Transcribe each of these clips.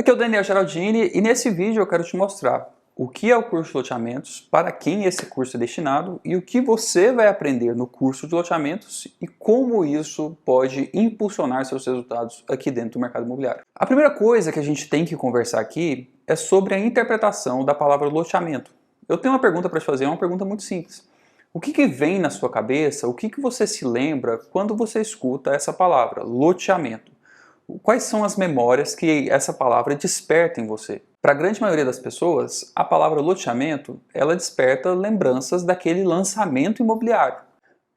Aqui é o Daniel Geraldini e nesse vídeo eu quero te mostrar o que é o curso de loteamentos, para quem esse curso é destinado e o que você vai aprender no curso de loteamentos e como isso pode impulsionar seus resultados aqui dentro do mercado imobiliário. A primeira coisa que a gente tem que conversar aqui é sobre a interpretação da palavra loteamento. Eu tenho uma pergunta para te fazer, é uma pergunta muito simples. O que vem na sua cabeça, o que você se lembra quando você escuta essa palavra, loteamento? Quais são as memórias que essa palavra desperta em você? Para a grande maioria das pessoas, a palavra loteamento, ela desperta lembranças daquele lançamento imobiliário.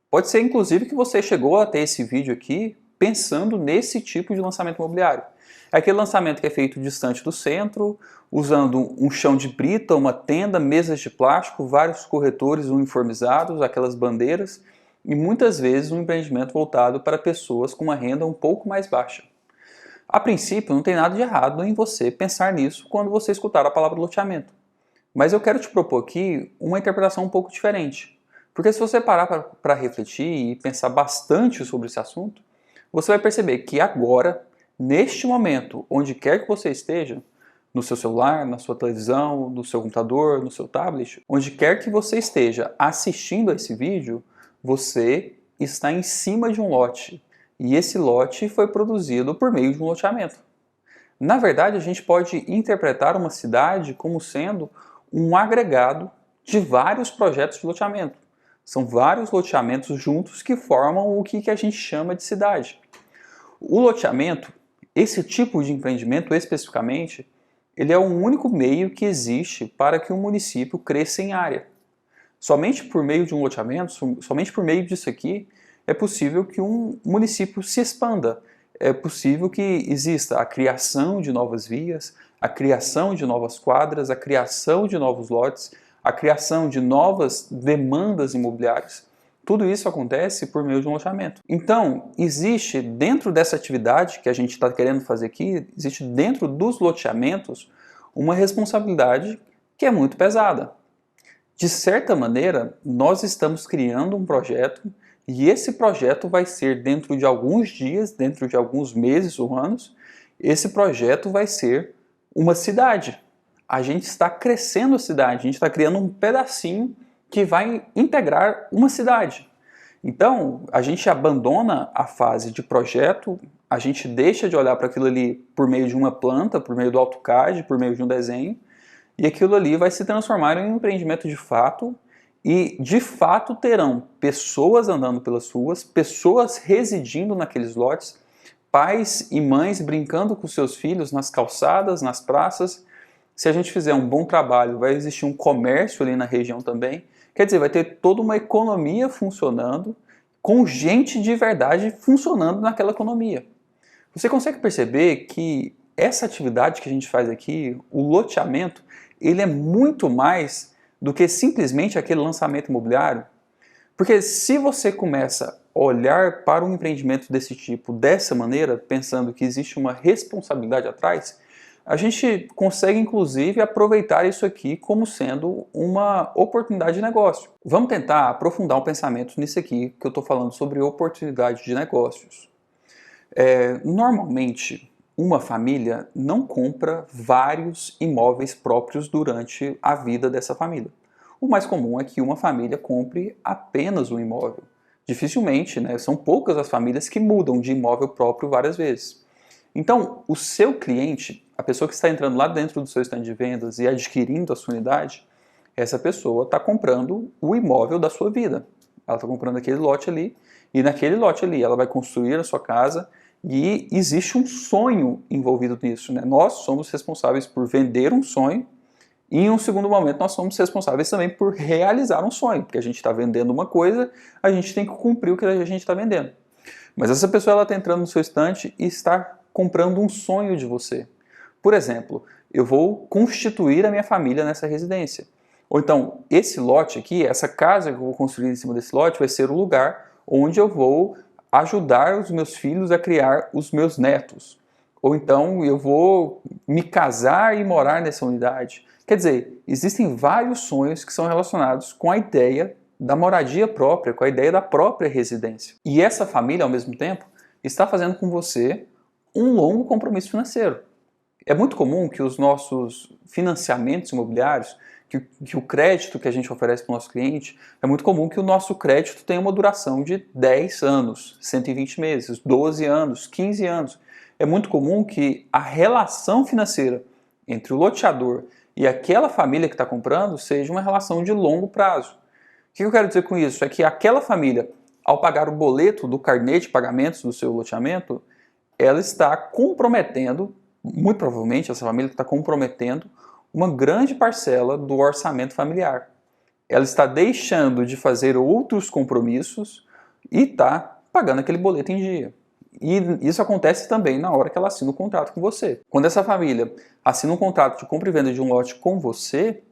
Pode ser inclusive que você chegou até esse vídeo aqui pensando nesse tipo de lançamento imobiliário. É aquele lançamento que é feito distante do centro, usando um chão de brita, uma tenda, mesas de plástico, vários corretores uniformizados, aquelas bandeiras, e muitas vezes um empreendimento voltado para pessoas com uma renda um pouco mais baixa. A princípio, não tem nada de errado em você pensar nisso quando você escutar a palavra loteamento. Mas eu quero te propor aqui uma interpretação um pouco diferente. Porque se você parar para refletir e pensar bastante sobre esse assunto, você vai perceber que agora, neste momento, onde quer que você esteja, no seu celular, na sua televisão, no seu computador, no seu tablet, onde quer que você esteja assistindo a esse vídeo, você está em cima de um lote. E esse lote foi produzido por meio de um loteamento. Na verdade, a gente pode interpretar uma cidade como sendo um agregado de vários projetos de loteamento. São vários loteamentos juntos que formam o que a gente chama de cidade. O loteamento, esse tipo de empreendimento especificamente, ele é o único meio que existe para que um município cresça em área. Somente por meio de um loteamento, somente por meio disso aqui, é possível que um município se expanda. É possível que exista a criação de novas vias, a criação de novas quadras, a criação de novos lotes, a criação de novas demandas imobiliárias. Tudo isso acontece por meio de um loteamento. Então, existe dentro dessa atividade que a gente está querendo fazer aqui, existe dentro dos loteamentos uma responsabilidade que é muito pesada. De certa maneira, nós estamos criando um projeto e esse projeto vai ser dentro de alguns dias, dentro de alguns meses ou anos, esse projeto vai ser uma cidade. A gente está crescendo a cidade, a gente está criando um pedacinho que vai integrar uma cidade. Então, a gente abandona a fase de projeto, a gente deixa de olhar para aquilo ali por meio de uma planta, por meio do AutoCAD, por meio de um desenho, e aquilo ali vai se transformar em um empreendimento de fato, e de fato terão pessoas andando pelas ruas, pessoas residindo naqueles lotes, pais e mães brincando com seus filhos nas calçadas, nas praças. Se a gente fizer um bom trabalho, vai existir um comércio ali na região também. Quer dizer, vai ter toda uma economia funcionando, com gente de verdade funcionando naquela economia. Você consegue perceber que essa atividade que a gente faz aqui, o loteamento, ele é muito mais do que simplesmente aquele lançamento imobiliário? Porque se você começa a olhar para um empreendimento desse tipo, dessa maneira, pensando que existe uma responsabilidade atrás, a gente consegue inclusive aproveitar isso aqui como sendo uma oportunidade de negócio. Vamos tentar aprofundar um pensamento nisso aqui que eu estou falando sobre oportunidade de negócios. Normalmente, uma família não compra vários imóveis próprios durante a vida dessa família. O mais comum é que uma família compre apenas um imóvel. Dificilmente, né, são poucas as famílias que mudam de imóvel próprio várias vezes. Então, o seu cliente, a pessoa que está entrando lá dentro do seu stand de vendas e adquirindo a sua unidade, essa pessoa está comprando o imóvel da sua vida. Ela está comprando aquele lote ali, e naquele lote ali ela vai construir a sua casa. E existe um sonho envolvido nisso, né? Nós somos responsáveis por vender um sonho e em um segundo momento nós somos responsáveis também por realizar um sonho, porque a gente está vendendo uma coisa, a gente tem que cumprir o que a gente está vendendo. Mas essa pessoa está entrando no seu estante e está comprando um sonho de você. Por exemplo, eu vou constituir a minha família nessa residência. Ou então, esse lote aqui, essa casa que eu vou construir em cima desse lote vai ser o lugar onde eu vou ajudar os meus filhos a criar os meus netos. Ou então eu vou me casar e morar nessa unidade. Quer dizer, existem vários sonhos que são relacionados com a ideia da moradia própria, com a ideia da própria residência. E essa família, ao mesmo tempo, está fazendo com você um longo compromisso financeiro. É muito comum que os nossos financiamentos imobiliários, que o crédito que a gente oferece para o nosso cliente, é muito comum que o nosso crédito tenha uma duração de 10 anos, 120 meses, 12 anos, 15 anos. É muito comum que a relação financeira entre o loteador e aquela família que está comprando seja uma relação de longo prazo. O que eu quero dizer com isso? É que aquela família, ao pagar o boleto do carnê de pagamentos do seu loteamento, ela está comprometendo, muito provavelmente essa família está comprometendo uma grande parcela do orçamento familiar. Ela está deixando de fazer outros compromissos e está pagando aquele boleto em dia. E isso acontece também na hora que ela assina o contrato com você. Quando essa família assina um contrato de compra e venda de um lote com você,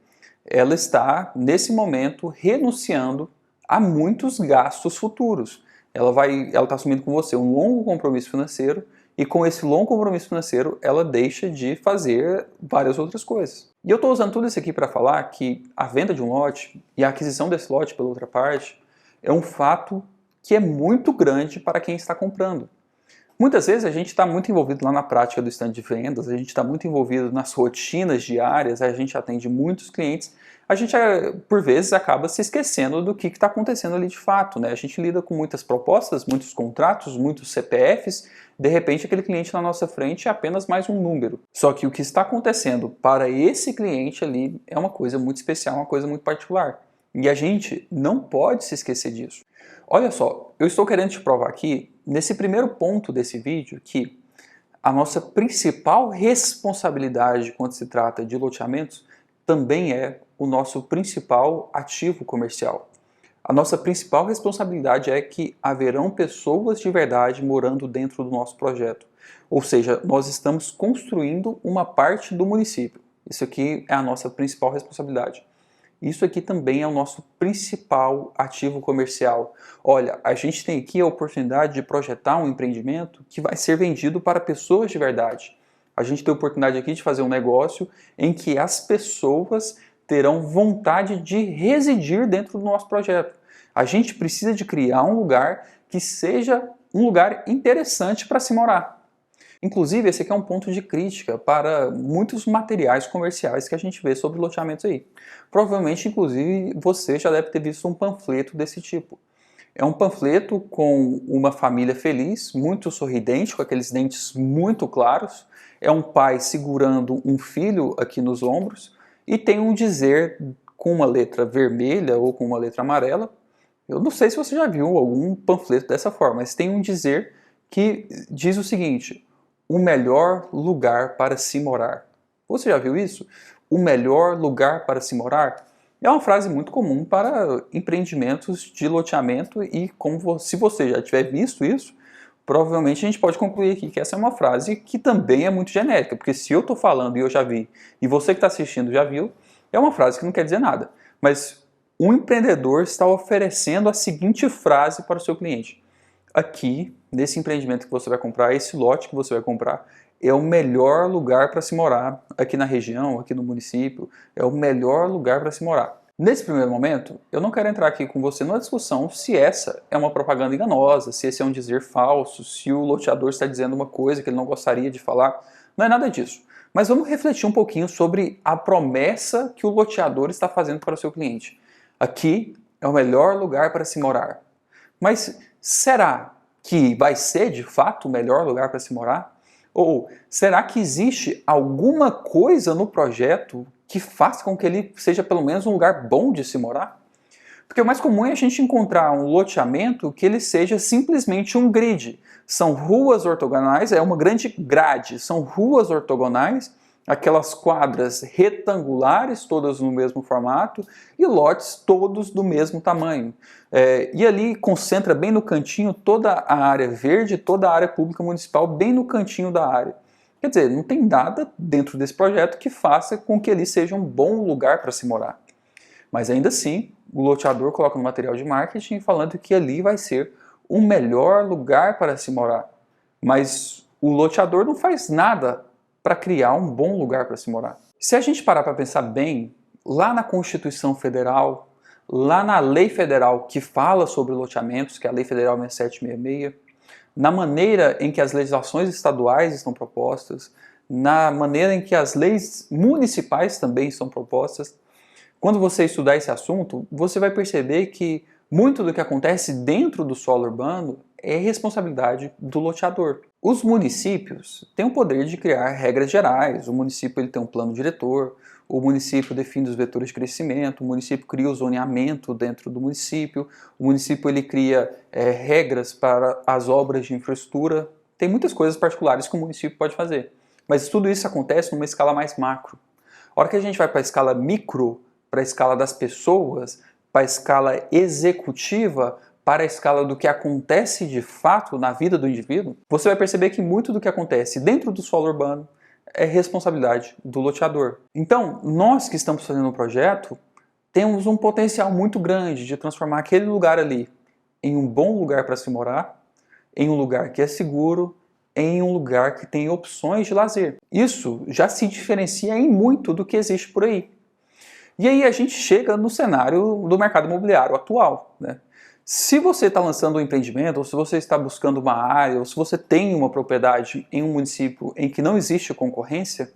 ela está, nesse momento, renunciando a muitos gastos futuros. Ela está assumindo com você um longo compromisso financeiro e com esse longo compromisso financeiro ela deixa de fazer várias outras coisas. E eu estou usando tudo isso aqui para falar que a venda de um lote e a aquisição desse lote pela outra parte é um fato que é muito grande para quem está comprando. Muitas vezes a gente está muito envolvido lá na prática do stand de vendas, a gente está muito envolvido nas rotinas diárias, a gente atende muitos clientes, a gente por vezes acaba se esquecendo do que está acontecendo ali de fato, né? A gente lida com muitas propostas, muitos contratos, muitos CPFs, de repente aquele cliente na nossa frente é apenas mais um número. Só que o que está acontecendo para esse cliente ali é uma coisa muito especial, uma coisa muito particular. E a gente não pode se esquecer disso. Olha só, eu estou querendo te provar aqui, nesse primeiro ponto desse vídeo, que a nossa principal responsabilidade quando se trata de loteamentos também é o nosso principal ativo comercial. A nossa principal responsabilidade é que haverão pessoas de verdade morando dentro do nosso projeto. Ou seja, nós estamos construindo uma parte do município. Isso aqui é a nossa principal responsabilidade. Isso aqui também é o nosso principal ativo comercial. Olha, a gente tem aqui a oportunidade de projetar um empreendimento que vai ser vendido para pessoas de verdade. A gente tem a oportunidade aqui de fazer um negócio em que as pessoas terão vontade de residir dentro do nosso projeto. A gente precisa de criar um lugar que seja um lugar interessante para se morar. Inclusive, esse aqui é um ponto de crítica para muitos materiais comerciais que a gente vê sobre loteamentos aí. Provavelmente, inclusive, você já deve ter visto um panfleto desse tipo. É um panfleto com uma família feliz, muito sorridente, com aqueles dentes muito claros. É um pai segurando um filho aqui nos ombros e tem um dizer com uma letra vermelha ou com uma letra amarela. Eu não sei se você já viu algum panfleto dessa forma, mas tem um dizer que diz o seguinte: o melhor lugar para se morar. Você já viu isso? O melhor lugar para se morar? É uma frase muito comum para empreendimentos de loteamento e se você já tiver visto isso, provavelmente a gente pode concluir aqui que essa é uma frase que também é muito genérica, porque se eu estou falando e eu já vi, e você que está assistindo já viu, é uma frase que não quer dizer nada. Mas um empreendedor está oferecendo a seguinte frase para o seu cliente: aqui, nesse empreendimento que você vai comprar, esse lote que você vai comprar, é o melhor lugar para se morar aqui na região, aqui no município, é o melhor lugar para se morar. Nesse primeiro momento, eu não quero entrar aqui com você numa discussão se essa é uma propaganda enganosa, se esse é um dizer falso, se o loteador está dizendo uma coisa que ele não gostaria de falar. Não é nada disso. Mas vamos refletir um pouquinho sobre a promessa que o loteador está fazendo para o seu cliente. Aqui é o melhor lugar para se morar. Mas será que vai ser de fato o melhor lugar para se morar? Ou será que existe alguma coisa no projeto que faça com que ele seja pelo menos um lugar bom de se morar? Porque o mais comum é a gente encontrar um loteamento que ele seja simplesmente um grid. São ruas ortogonais, é uma grande grade, são ruas ortogonais, aquelas quadras retangulares, todas no mesmo formato, e lotes todos do mesmo tamanho. E ali concentra bem no cantinho toda a área verde, toda a área pública municipal, bem no cantinho da área. Quer dizer, não tem nada dentro desse projeto que faça com que ele seja um bom lugar para se morar. Mas ainda assim, o loteador coloca no material de marketing falando que ali vai ser o melhor lugar para se morar. Mas o loteador não faz nada para criar um bom lugar para se morar. Se a gente parar para pensar bem, lá na Constituição Federal, lá na Lei Federal que fala sobre loteamentos, que é a Lei Federal 6766, na maneira em que as legislações estaduais estão propostas, na maneira em que as leis municipais também são propostas. Quando você estudar esse assunto, você vai perceber que muito do que acontece dentro do solo urbano é responsabilidade do loteador. Os municípios têm o poder de criar regras gerais, o município ele tem um plano diretor, o município define os vetores de crescimento, o município cria o zoneamento dentro do município, o município ele cria regras para as obras de infraestrutura. Tem muitas coisas particulares que o município pode fazer, mas tudo isso acontece numa escala mais macro. A hora que a gente vai para a escala micro, para a escala das pessoas, para a escala executiva, para a escala do que acontece de fato na vida do indivíduo, você vai perceber que muito do que acontece dentro do solo urbano é responsabilidade do loteador. Então, nós que estamos fazendo um projeto, temos um potencial muito grande de transformar aquele lugar ali em um bom lugar para se morar, em um lugar que é seguro, em um lugar que tem opções de lazer. Isso já se diferencia em muito do que existe por aí. E aí a gente chega no cenário do mercado imobiliário atual, né? Se você está lançando um empreendimento, ou se você está buscando uma área, ou se você tem uma propriedade em um município em que não existe concorrência,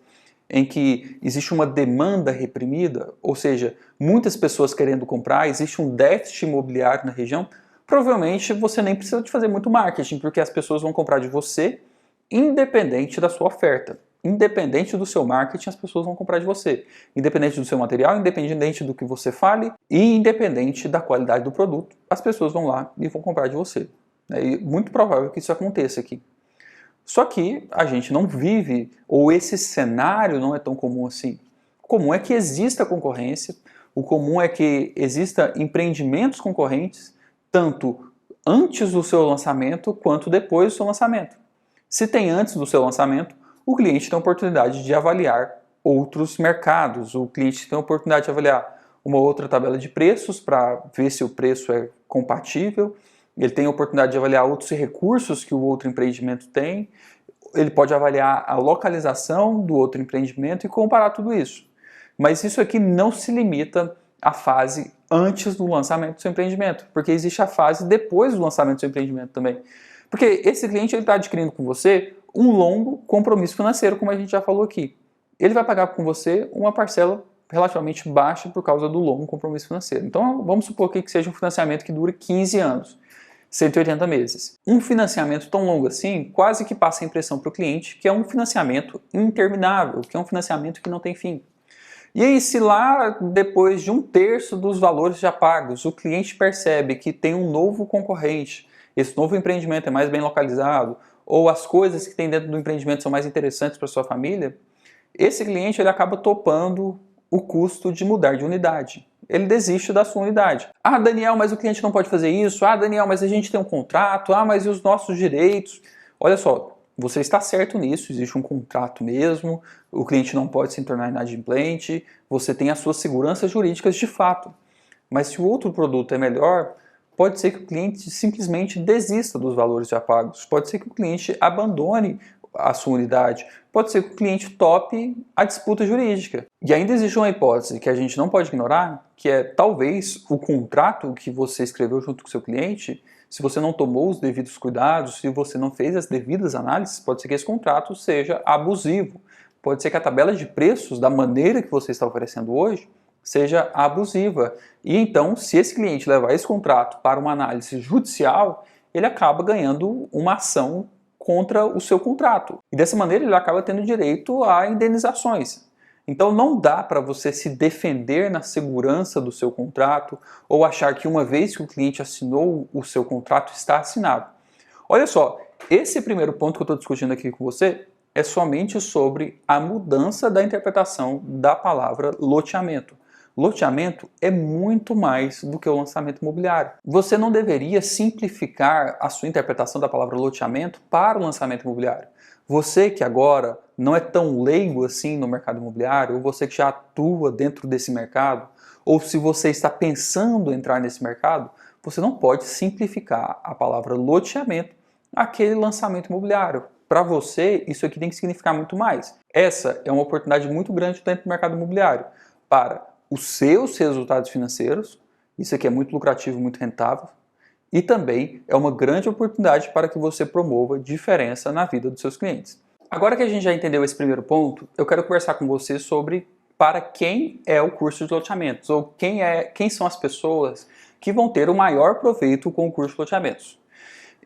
em que existe uma demanda reprimida, ou seja, muitas pessoas querendo comprar, existe um déficit imobiliário na região, provavelmente você nem precisa de fazer muito marketing, porque as pessoas vão comprar de você independente da sua oferta. Independente do seu marketing, as pessoas vão comprar de você. Independente do seu material, independente do que você fale e independente da qualidade do produto, as pessoas vão lá e vão comprar de você. É muito provável que isso aconteça aqui. Só que a gente não vive, ou esse cenário não é tão comum assim. O comum é que exista concorrência, o comum é que exista empreendimentos concorrentes, tanto antes do seu lançamento quanto depois do seu lançamento. Se tem antes do seu lançamento, o cliente tem a oportunidade de avaliar outros mercados, o cliente tem a oportunidade de avaliar uma outra tabela de preços para ver se o preço é compatível, ele tem a oportunidade de avaliar outros recursos que o outro empreendimento tem, ele pode avaliar a localização do outro empreendimento e comparar tudo isso. Mas isso aqui não se limita à fase antes do lançamento do seu empreendimento, porque existe a fase depois do lançamento do seu empreendimento também. Porque esse cliente está adquirindo com você um longo compromisso financeiro, como a gente já falou aqui. Ele vai pagar com você uma parcela relativamente baixa por causa do longo compromisso financeiro. Então vamos supor que seja um financiamento que dure 15 anos, 180 meses. Um financiamento tão longo assim quase que passa a impressão para o cliente que é um financiamento interminável, que é um financiamento que não tem fim. E aí, se lá, depois de 1/3 dos valores já pagos, o cliente percebe que tem um novo concorrente, esse novo empreendimento é mais bem localizado, ou as coisas que tem dentro do empreendimento são mais interessantes para sua família, esse cliente ele acaba topando o custo de mudar de unidade. Ele desiste da sua unidade. Ah, Daniel, mas o cliente não pode fazer isso. Ah, Daniel, mas a gente tem um contrato. Ah, mas e os nossos direitos? Olha só, você está certo nisso, existe um contrato mesmo, o cliente não pode se tornar inadimplente, você tem as suas seguranças jurídicas de fato. Mas se o outro produto é melhor, pode ser que o cliente simplesmente desista dos valores já pagos, pode ser que o cliente abandone a sua unidade, pode ser que o cliente tope a disputa jurídica. E ainda existe uma hipótese que a gente não pode ignorar, que é talvez o contrato que você escreveu junto com o seu cliente, se você não tomou os devidos cuidados, se você não fez as devidas análises, pode ser que esse contrato seja abusivo. Pode ser que a tabela de preços, da maneira que você está oferecendo hoje, seja abusiva. E então, se esse cliente levar esse contrato para uma análise judicial, ele acaba ganhando uma ação contra o seu contrato. E dessa maneira ele acaba tendo direito a indenizações. Então não dá para você se defender na segurança do seu contrato ou achar que uma vez que o cliente assinou o seu contrato está assinado. Olha só, esse primeiro ponto que eu estou discutindo aqui com você é somente sobre a mudança da interpretação da palavra loteamento. Loteamento é muito mais do que o lançamento imobiliário. Você não deveria simplificar a sua interpretação da palavra loteamento para o lançamento imobiliário. Você que agora não é tão leigo assim no mercado imobiliário, ou você que já atua dentro desse mercado, ou se você está pensando em entrar nesse mercado, você não pode simplificar a palavra loteamento àquele lançamento imobiliário. Para você, isso aqui tem que significar muito mais. Essa é uma oportunidade muito grande dentro do mercado imobiliário para os seus resultados financeiros, isso aqui é muito lucrativo, muito rentável, e também é uma grande oportunidade para que você promova diferença na vida dos seus clientes. Agora que a gente já entendeu esse primeiro ponto, eu quero conversar com você sobre para quem é o curso de loteamentos, ou quem são as pessoas que vão ter o maior proveito com o curso de loteamentos.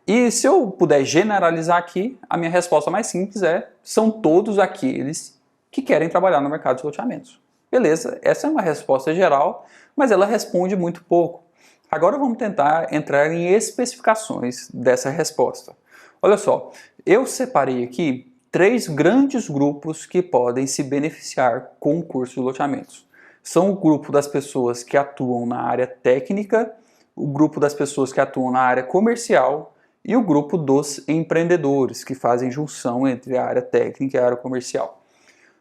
E se eu puder generalizar aqui, a minha resposta mais simples são todos aqueles que querem trabalhar no mercado de loteamentos. Beleza, essa é uma resposta geral, mas ela responde muito pouco. Agora vamos tentar entrar em especificações dessa resposta. Olha só, eu separei aqui 3 grandes grupos que podem se beneficiar com o curso de loteamentos. São o grupo das pessoas que atuam na área técnica, o grupo das pessoas que atuam na área comercial e o grupo dos empreendedores, que fazem junção entre a área técnica e a área comercial.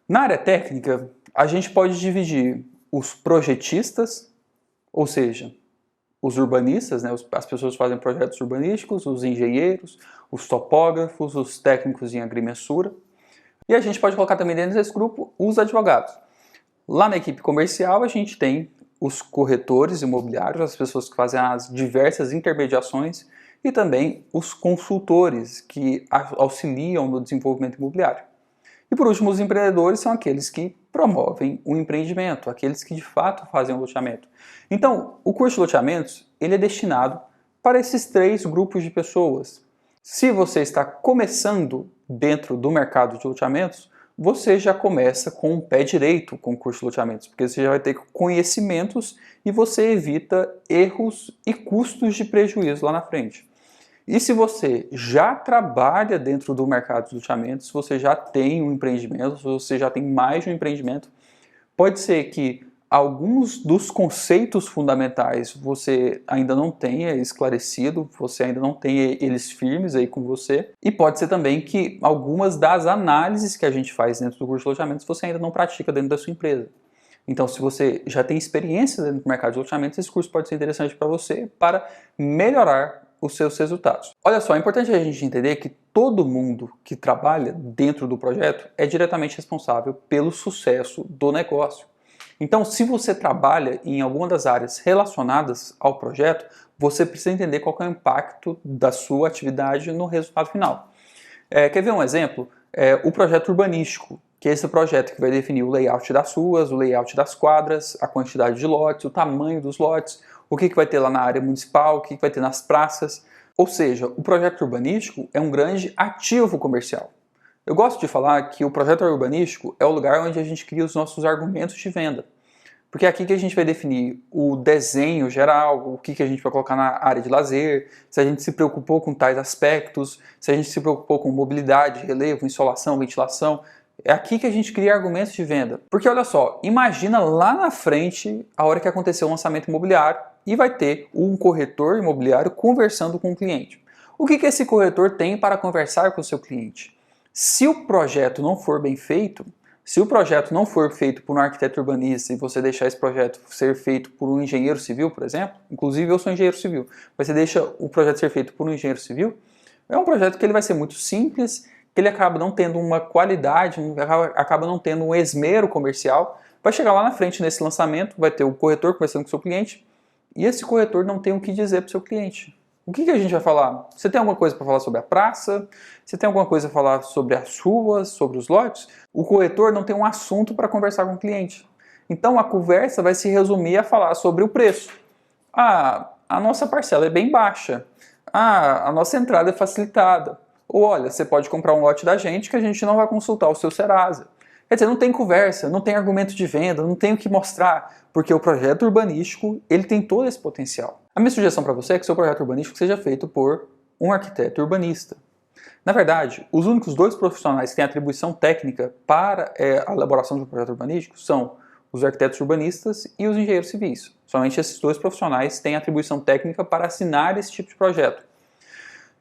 Na área técnica, a gente pode dividir os projetistas, ou seja, os urbanistas, né, as pessoas que fazem projetos urbanísticos, os engenheiros, os topógrafos, os técnicos em agrimensura. E a gente pode colocar também dentro desse grupo os advogados. Lá na equipe comercial a gente tem os corretores imobiliários, as pessoas que fazem as diversas intermediações e também os consultores que auxiliam no desenvolvimento imobiliário. E por último, os empreendedores são aqueles que promovem o empreendimento, aqueles que de fato fazem o loteamento. Então, o curso de loteamentos ele é destinado para esses 3 grupos de pessoas. Se você está começando dentro do mercado de loteamentos, você já começa com o pé direito com o curso de loteamentos, porque você já vai ter conhecimentos e você evita erros e custos de prejuízo lá na frente. E se você já trabalha dentro do mercado de loteamentos, se você já tem um empreendimento, se você já tem mais de um empreendimento, pode ser que alguns dos conceitos fundamentais você ainda não tenha esclarecido, você ainda não tenha eles firmes aí com você. E pode ser também que algumas das análises que a gente faz dentro do curso de loteamentos você ainda não pratica dentro da sua empresa. Então, se você já tem experiência dentro do mercado de loteamentos, esse curso pode ser interessante para você para melhorar os seus resultados. Olha só, é importante a gente entender que todo mundo que trabalha dentro do projeto é diretamente responsável pelo sucesso do negócio. Então, se você trabalha em alguma das áreas relacionadas ao projeto, você precisa entender qual é o impacto da sua atividade no resultado final. Quer ver um exemplo? O projeto urbanístico, que é esse projeto que vai definir o layout das ruas, o layout das quadras, a quantidade de lotes, o tamanho dos lotes, o que vai ter lá na área municipal, o que vai ter nas praças. Ou seja, o projeto urbanístico é um grande ativo comercial. Eu gosto de falar que o projeto urbanístico é o lugar onde a gente cria os nossos argumentos de venda. Porque é aqui que a gente vai definir o desenho geral, o que a gente vai colocar na área de lazer, se a gente se preocupou com tais aspectos, se a gente se preocupou com mobilidade, relevo, insolação, ventilação. É aqui que a gente cria argumentos de venda. Porque olha só, imagina lá na frente a hora que aconteceu o lançamento imobiliário e vai ter um corretor imobiliário conversando com o cliente. O que esse corretor tem para conversar com o seu cliente? Se o projeto não for bem feito, se o projeto não for feito por um arquiteto urbanista e você deixar esse projeto ser feito por um engenheiro civil, por exemplo, inclusive eu sou engenheiro civil, mas você deixa o projeto ser feito por um engenheiro civil, é um projeto que ele vai ser muito simples, que ele acaba não tendo uma qualidade, acaba não tendo um esmero comercial, vai chegar lá na frente nesse lançamento, vai ter o corretor conversando com o seu cliente, e esse corretor não tem o que dizer para o seu cliente. O que a gente vai falar? Você tem alguma coisa para falar sobre a praça? Você tem alguma coisa para falar sobre as ruas, sobre os lotes? O corretor não tem um assunto para conversar com o cliente. Então a conversa vai se resumir a falar sobre o preço. A nossa parcela é bem baixa. A nossa entrada é facilitada. Ou olha, você pode comprar um lote da gente que a gente não vai consultar o seu Serasa. Quer dizer, não tem conversa, não tem argumento de venda, não tem o que mostrar, porque o projeto urbanístico ele tem todo esse potencial. A minha sugestão para você é que seu projeto urbanístico seja feito por um arquiteto urbanista. Na verdade, os únicos 2 profissionais que têm atribuição técnica para a elaboração de um projeto urbanístico são os arquitetos urbanistas e os engenheiros civis. Somente esses 2 profissionais têm atribuição técnica para assinar esse tipo de projeto.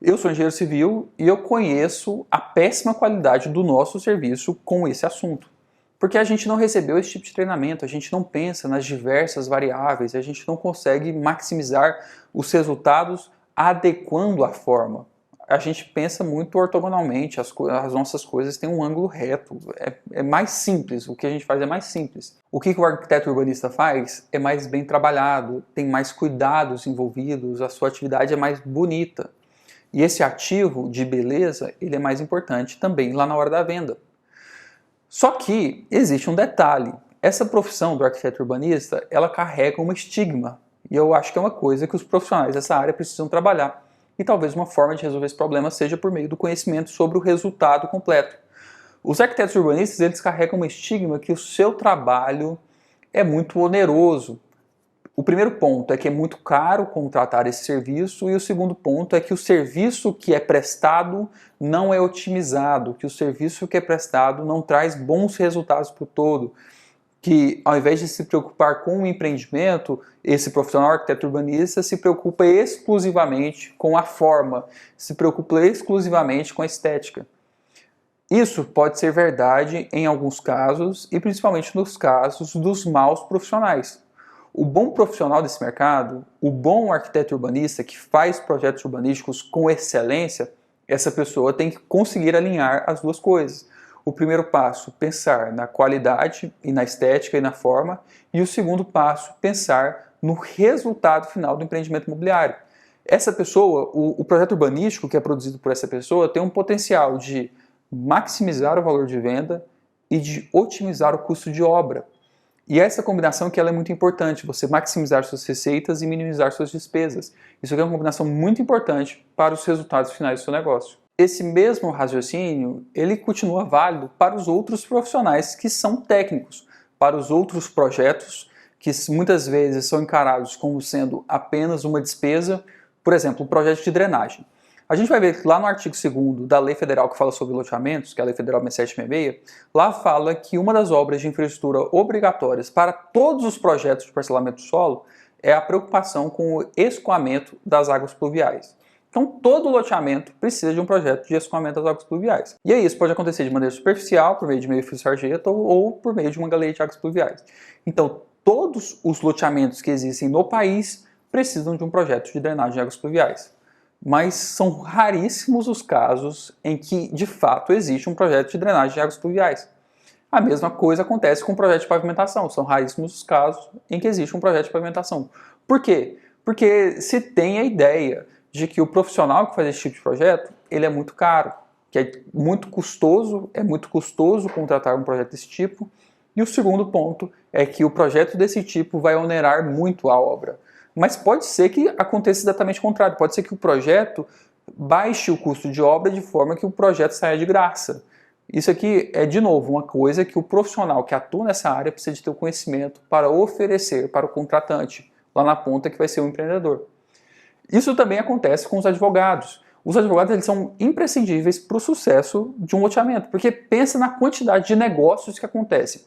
Eu sou engenheiro civil e eu conheço a péssima qualidade do nosso serviço com esse assunto. Porque a gente não recebeu esse tipo de treinamento, a gente não pensa nas diversas variáveis, a gente não consegue maximizar os resultados adequando a forma. A gente pensa muito ortogonalmente, as nossas coisas têm um ângulo reto, é mais simples, o que a gente faz é mais simples. O que o arquiteto urbanista faz é mais bem trabalhado, tem mais cuidados envolvidos, a sua atividade é mais bonita. E esse ativo de beleza, ele é mais importante também lá na hora da venda. Só que existe um detalhe. Essa profissão do arquiteto urbanista, ela carrega um estigma. E eu acho que é uma coisa que os profissionais dessa área precisam trabalhar. E talvez uma forma de resolver esse problema seja por meio do conhecimento sobre o resultado completo. Os arquitetos urbanistas, eles carregam um estigma que o seu trabalho é muito oneroso. O primeiro ponto é que é muito caro contratar esse serviço, e o segundo ponto é que o serviço que é prestado não é otimizado, que o serviço que é prestado não traz bons resultados para o todo, que ao invés de se preocupar com o empreendimento, esse profissional arquiteto urbanista se preocupa exclusivamente com a forma, se preocupa exclusivamente com a estética. Isso pode ser verdade em alguns casos, e principalmente nos casos dos maus profissionais. O bom profissional desse mercado, o bom arquiteto urbanista que faz projetos urbanísticos com excelência, essa pessoa tem que conseguir alinhar as duas coisas. O primeiro passo, pensar na qualidade e na estética e na forma, e o segundo passo, pensar no resultado final do empreendimento imobiliário. Essa pessoa, o projeto urbanístico que é produzido por essa pessoa tem um potencial de maximizar o valor de venda e de otimizar o custo de obra. E essa combinação que ela é muito importante, você maximizar suas receitas e minimizar suas despesas. Isso aqui é uma combinação muito importante para os resultados finais do seu negócio. Esse mesmo raciocínio, ele continua válido para os outros profissionais que são técnicos, para os outros projetos que muitas vezes são encarados como sendo apenas uma despesa, por exemplo, um projeto de drenagem. A gente vai ver que lá no artigo 2º da Lei Federal que fala sobre loteamentos, que é a Lei Federal 6766, lá fala que uma das obras de infraestrutura obrigatórias para todos os projetos de parcelamento do solo é a preocupação com o escoamento das águas pluviais. Então, todo loteamento precisa de um projeto de escoamento das águas pluviais. E aí, isso pode acontecer de maneira superficial, por meio de meio fio sarjeta, ou por meio de uma galeria de águas pluviais. Então, todos os loteamentos que existem no país precisam de um projeto de drenagem de águas pluviais. Mas são raríssimos os casos em que, de fato, existe um projeto de drenagem de águas pluviais. A mesma coisa acontece com o projeto de pavimentação. São raríssimos os casos em que existe um projeto de pavimentação. Por quê? Porque se tem a ideia de que o profissional que faz esse tipo de projeto, ele é muito caro, que é muito custoso contratar um projeto desse tipo. E o segundo ponto é que o projeto desse tipo vai onerar muito a obra. Mas pode ser que aconteça exatamente o contrário. Pode ser que o projeto baixe o custo de obra de forma que o projeto saia de graça. Isso aqui é, de novo, uma coisa que o profissional que atua nessa área precisa de ter o conhecimento para oferecer para o contratante, lá na ponta que vai ser o empreendedor. Isso também acontece com os advogados. Os advogados, eles são imprescindíveis para o sucesso de um loteamento, porque pensa na quantidade de negócios que acontecem.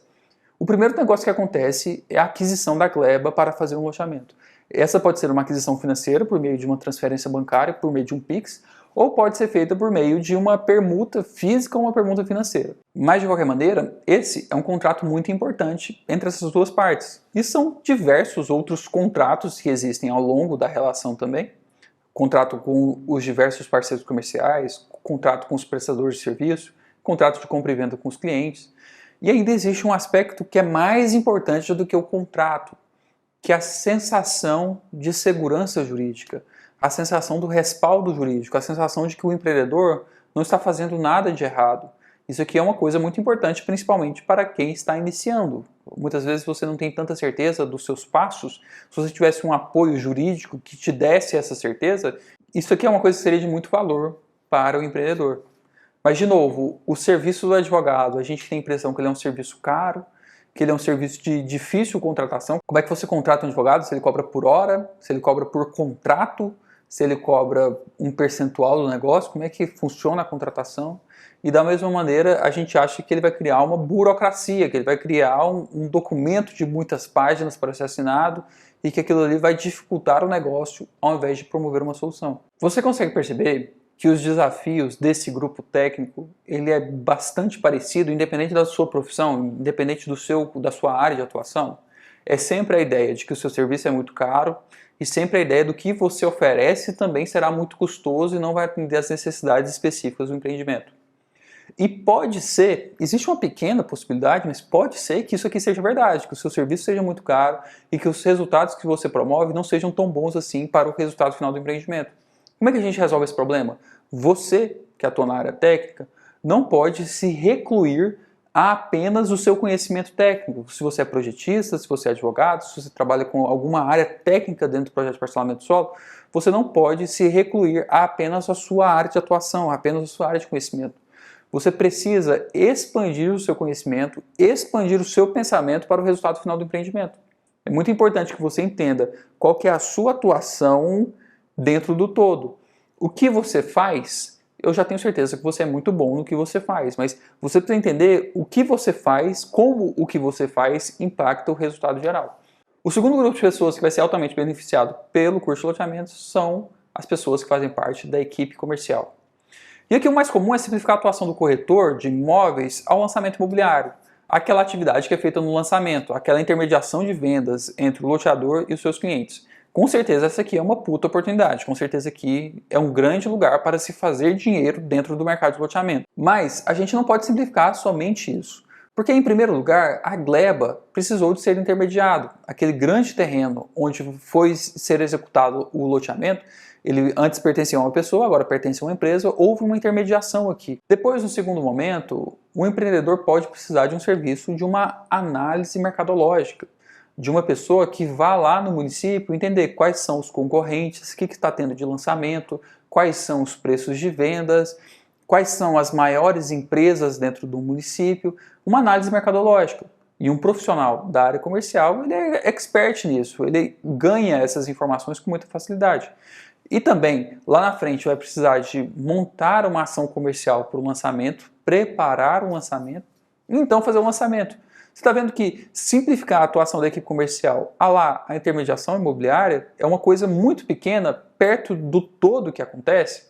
O primeiro negócio que acontece é a aquisição da gleba para fazer um loteamento. Essa pode ser uma aquisição financeira por meio de uma transferência bancária, por meio de um Pix, ou pode ser feita por meio de uma permuta física ou uma permuta financeira. Mas, de qualquer maneira, esse é um contrato muito importante entre essas duas partes. E são diversos outros contratos que existem ao longo da relação também. Contrato com os diversos parceiros comerciais, contrato com os prestadores de serviço, contrato de compra e venda com os clientes. E ainda existe um aspecto que é mais importante do que o contrato, que é a sensação de segurança jurídica, a sensação do respaldo jurídico, a sensação de que o empreendedor não está fazendo nada de errado. Isso aqui é uma coisa muito importante, principalmente para quem está iniciando. Muitas vezes você não tem tanta certeza dos seus passos. Se você tivesse um apoio jurídico que te desse essa certeza, isso aqui é uma coisa que seria de muito valor para o empreendedor. Mas, de novo, o serviço do advogado, a gente tem a impressão que ele é um serviço caro, que ele é um serviço de difícil contratação. Como é que você contrata um advogado? Se ele cobra por hora, se ele cobra por contrato, se ele cobra um percentual do negócio, como é que funciona a contratação? E da mesma maneira, a gente acha que ele vai criar uma burocracia, que ele vai criar um documento de muitas páginas para ser assinado e que aquilo ali vai dificultar o negócio ao invés de promover uma solução. Você consegue perceber que os desafios desse grupo técnico, ele é bastante parecido, independente da sua profissão, independente da sua área de atuação? É sempre a ideia de que o seu serviço é muito caro e sempre a ideia do que você oferece também será muito custoso e não vai atender às necessidades específicas do empreendimento. E pode ser, existe uma pequena possibilidade, mas pode ser que isso aqui seja verdade, que o seu serviço seja muito caro e que os resultados que você promove não sejam tão bons assim para o resultado final do empreendimento. Como é que a gente resolve esse problema? Você, que atua na área técnica, não pode se recluir a apenas o seu conhecimento técnico. Se você é projetista, se você é advogado, se você trabalha com alguma área técnica dentro do projeto de parcelamento de solo, você não pode se recluir a apenas a sua área de atuação, a apenas a sua área de conhecimento. Você precisa expandir o seu conhecimento, expandir o seu pensamento para o resultado final do empreendimento. É muito importante que você entenda qual que é a sua atuação dentro do todo. O que você faz, eu já tenho certeza que você é muito bom no que você faz, mas você precisa entender o que você faz, como o que você faz impacta o resultado geral. O segundo grupo de pessoas que vai ser altamente beneficiado pelo curso de loteamentos são as pessoas que fazem parte da equipe comercial. E aqui o mais comum é simplificar a atuação do corretor de imóveis ao lançamento imobiliário. Aquela atividade que é feita no lançamento, aquela intermediação de vendas entre o loteador e os seus clientes. Com certeza essa aqui é uma puta oportunidade, com certeza aqui é um grande lugar para se fazer dinheiro dentro do mercado de loteamento. Mas a gente não pode simplificar somente isso. Porque, em primeiro lugar, a gleba precisou de ser intermediado. Aquele grande terreno onde foi ser executado o loteamento, ele antes pertencia a uma pessoa, agora pertence a uma empresa, houve uma intermediação aqui. Depois, no segundo momento, o empreendedor pode precisar de um serviço de uma análise mercadológica, de uma pessoa que vá lá no município entender quais são os concorrentes, o que está tendo de lançamento, quais são os preços de vendas, quais são as maiores empresas dentro do município, uma análise mercadológica. E um profissional da área comercial, ele é expert nisso, ele ganha essas informações com muita facilidade. E também, lá na frente, vai precisar de montar uma ação comercial para o lançamento, preparar um lançamento, e então fazer o lançamento. Você está vendo que simplificar a atuação da equipe comercial, a intermediação imobiliária, é uma coisa muito pequena, perto do todo que acontece.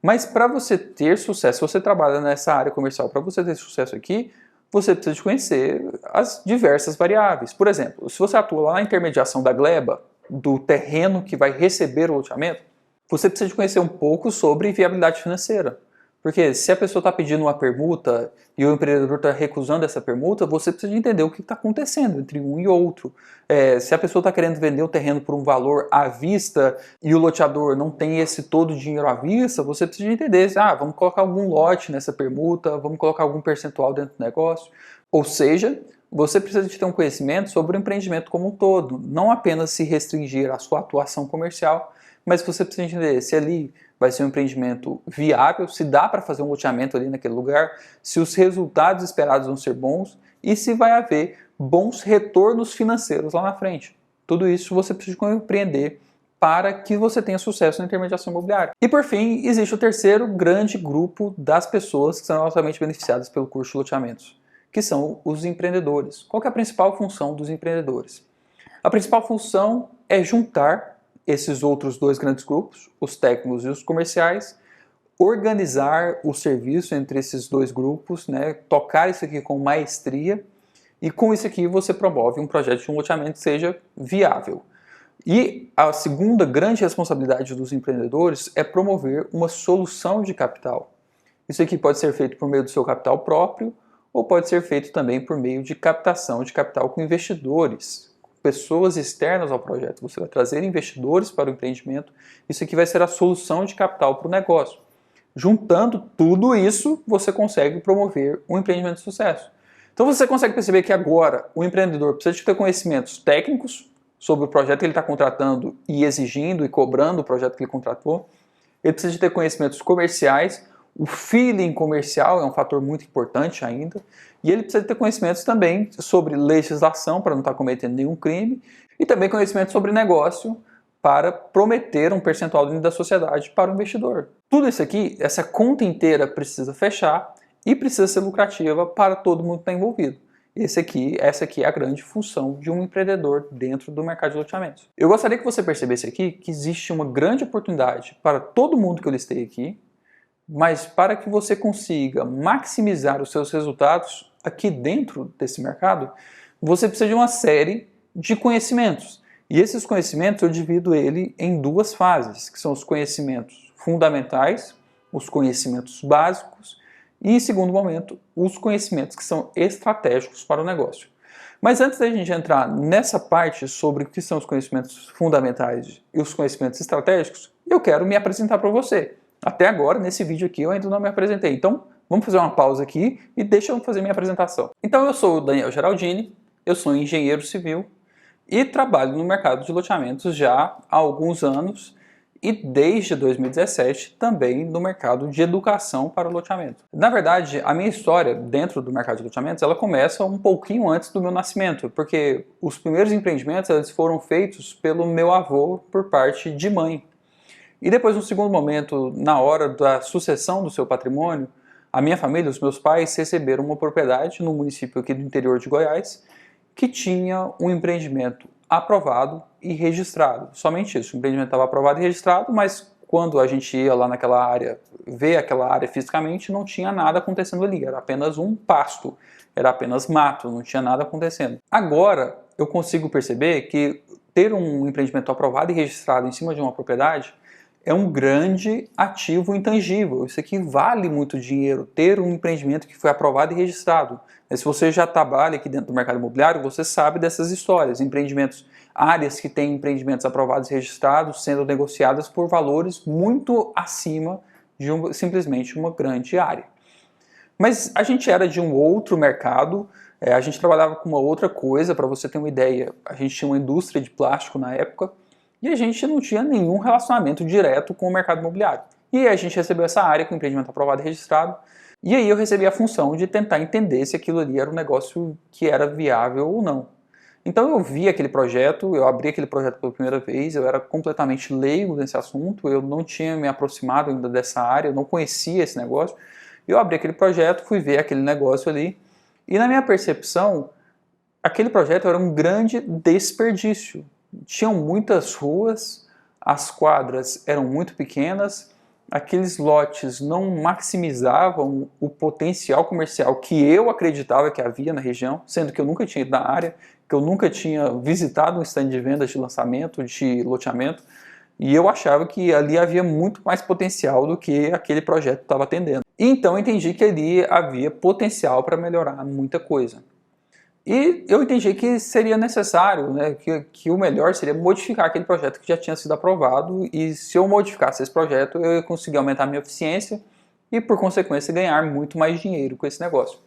Mas para você ter sucesso, se você trabalha nessa área comercial, para você ter sucesso aqui, você precisa de conhecer as diversas variáveis. Por exemplo, se você atua lá na intermediação da gleba, do terreno que vai receber o loteamento, você precisa de conhecer um pouco sobre viabilidade financeira. Porque se a pessoa está pedindo uma permuta e o empreendedor está recusando essa permuta, você precisa de entender o que está acontecendo entre um e outro. Se a pessoa está querendo vender o terreno por um valor à vista e o loteador não tem esse todo dinheiro à vista, você precisa de entender, vamos colocar algum lote nessa permuta, vamos colocar algum percentual dentro do negócio. Ou seja, você precisa de ter um conhecimento sobre o empreendimento como um todo, não apenas se restringir à sua atuação comercial, mas você precisa entender se ali vai ser um empreendimento viável, se dá para fazer um loteamento ali naquele lugar, se os resultados esperados vão ser bons e se vai haver bons retornos financeiros lá na frente. Tudo isso você precisa compreender para que você tenha sucesso na intermediação imobiliária. E por fim, existe o terceiro grande grupo das pessoas que são altamente beneficiadas pelo curso de loteamentos, que são os empreendedores. Qual que é a principal função dos empreendedores? A principal função é juntar esses outros dois grandes grupos, os técnicos e os comerciais, organizar o serviço entre esses dois grupos, tocar isso aqui com maestria, e com isso aqui você promove um projeto de um loteamento que seja viável. E a segunda grande responsabilidade dos empreendedores é promover uma solução de capital. Isso aqui pode ser feito por meio do seu capital próprio, ou pode ser feito também por meio de captação de capital com investidores, pessoas externas ao projeto. Você vai trazer investidores para o empreendimento. Isso aqui vai ser a solução de capital para o negócio. Juntando tudo isso, você consegue promover um empreendimento de sucesso. Então você consegue perceber que agora o empreendedor precisa de ter conhecimentos técnicos sobre o projeto que ele está contratando e exigindo e cobrando o projeto que ele contratou. Ele precisa de ter conhecimentos comerciais. O feeling comercial é um fator muito importante ainda. E ele precisa ter conhecimentos também sobre legislação para não estar cometendo nenhum crime e também conhecimento sobre negócio para prometer um percentual dentro da sociedade para o investidor. Tudo isso aqui, essa conta inteira precisa fechar e precisa ser lucrativa para todo mundo que está envolvido. Essa aqui é a grande função de um empreendedor dentro do mercado de loteamentos. Eu gostaria que você percebesse aqui que existe uma grande oportunidade para todo mundo que eu listei aqui, mas para que você consiga maximizar os seus resultados aqui dentro desse mercado, você precisa de uma série de conhecimentos. E esses conhecimentos eu divido ele em duas fases, que são os conhecimentos fundamentais, os conhecimentos básicos e, em segundo momento, os conhecimentos que são estratégicos para o negócio. Mas antes da gente entrar nessa parte sobre o que são os conhecimentos fundamentais e os conhecimentos estratégicos, eu quero me apresentar para você. Até agora, nesse vídeo aqui, eu ainda não me apresentei. Então, vamos fazer uma pausa aqui e deixa eu fazer minha apresentação. Então, eu sou o Daniel Geraldini, eu sou engenheiro civil e trabalho no mercado de loteamentos já há alguns anos e desde 2017 também no mercado de educação para o loteamento. Na verdade, a minha história dentro do mercado de loteamentos, ela começa um pouquinho antes do meu nascimento, porque os primeiros empreendimentos eles foram feitos pelo meu avô por parte de mãe. E depois, no segundo momento, na hora da sucessão do seu patrimônio, a minha família, os meus pais, receberam uma propriedade no município aqui do interior de Goiás que tinha um empreendimento aprovado e registrado. Somente isso, o empreendimento estava aprovado e registrado, mas quando a gente ia lá naquela área, ver aquela área fisicamente, não tinha nada acontecendo ali, era apenas um pasto, era apenas mato, não tinha nada acontecendo. Agora, eu consigo perceber que ter um empreendimento aprovado e registrado em cima de uma propriedade é um grande ativo intangível. Isso aqui vale muito dinheiro, ter um empreendimento que foi aprovado e registrado. Se você já trabalha aqui dentro do mercado imobiliário, você sabe dessas histórias. Empreendimentos, áreas que têm empreendimentos aprovados e registrados sendo negociadas por valores muito acima de simplesmente uma grande área. Mas a gente era de um outro mercado, a gente trabalhava com uma outra coisa, para você ter uma ideia. A gente tinha uma indústria de plástico na época, e a gente não tinha nenhum relacionamento direto com o mercado imobiliário. E aí a gente recebeu essa área com empreendimento aprovado e registrado, e aí eu recebi a função de tentar entender se aquilo ali era um negócio que era viável ou não. Então eu vi aquele projeto, eu abri aquele projeto pela primeira vez, eu era completamente leigo nesse assunto, eu não tinha me aproximado ainda dessa área, eu não conhecia esse negócio. Eu abri aquele projeto, fui ver aquele negócio ali, e na minha percepção, aquele projeto era um grande desperdício. Tinham muitas ruas, as quadras eram muito pequenas, aqueles lotes não maximizavam o potencial comercial que eu acreditava que havia na região, sendo que eu nunca tinha ido na área, que eu nunca tinha visitado um stand de venda, de lançamento, de loteamento, e eu achava que ali havia muito mais potencial do que aquele projeto estava atendendo. Então eu entendi que ali havia potencial para melhorar muita coisa. E eu entendi que seria necessário, né, que o melhor seria modificar aquele projeto que já tinha sido aprovado, e se eu modificasse esse projeto, eu ia conseguir aumentar a minha eficiência e, por consequência, ganhar muito mais dinheiro com esse negócio.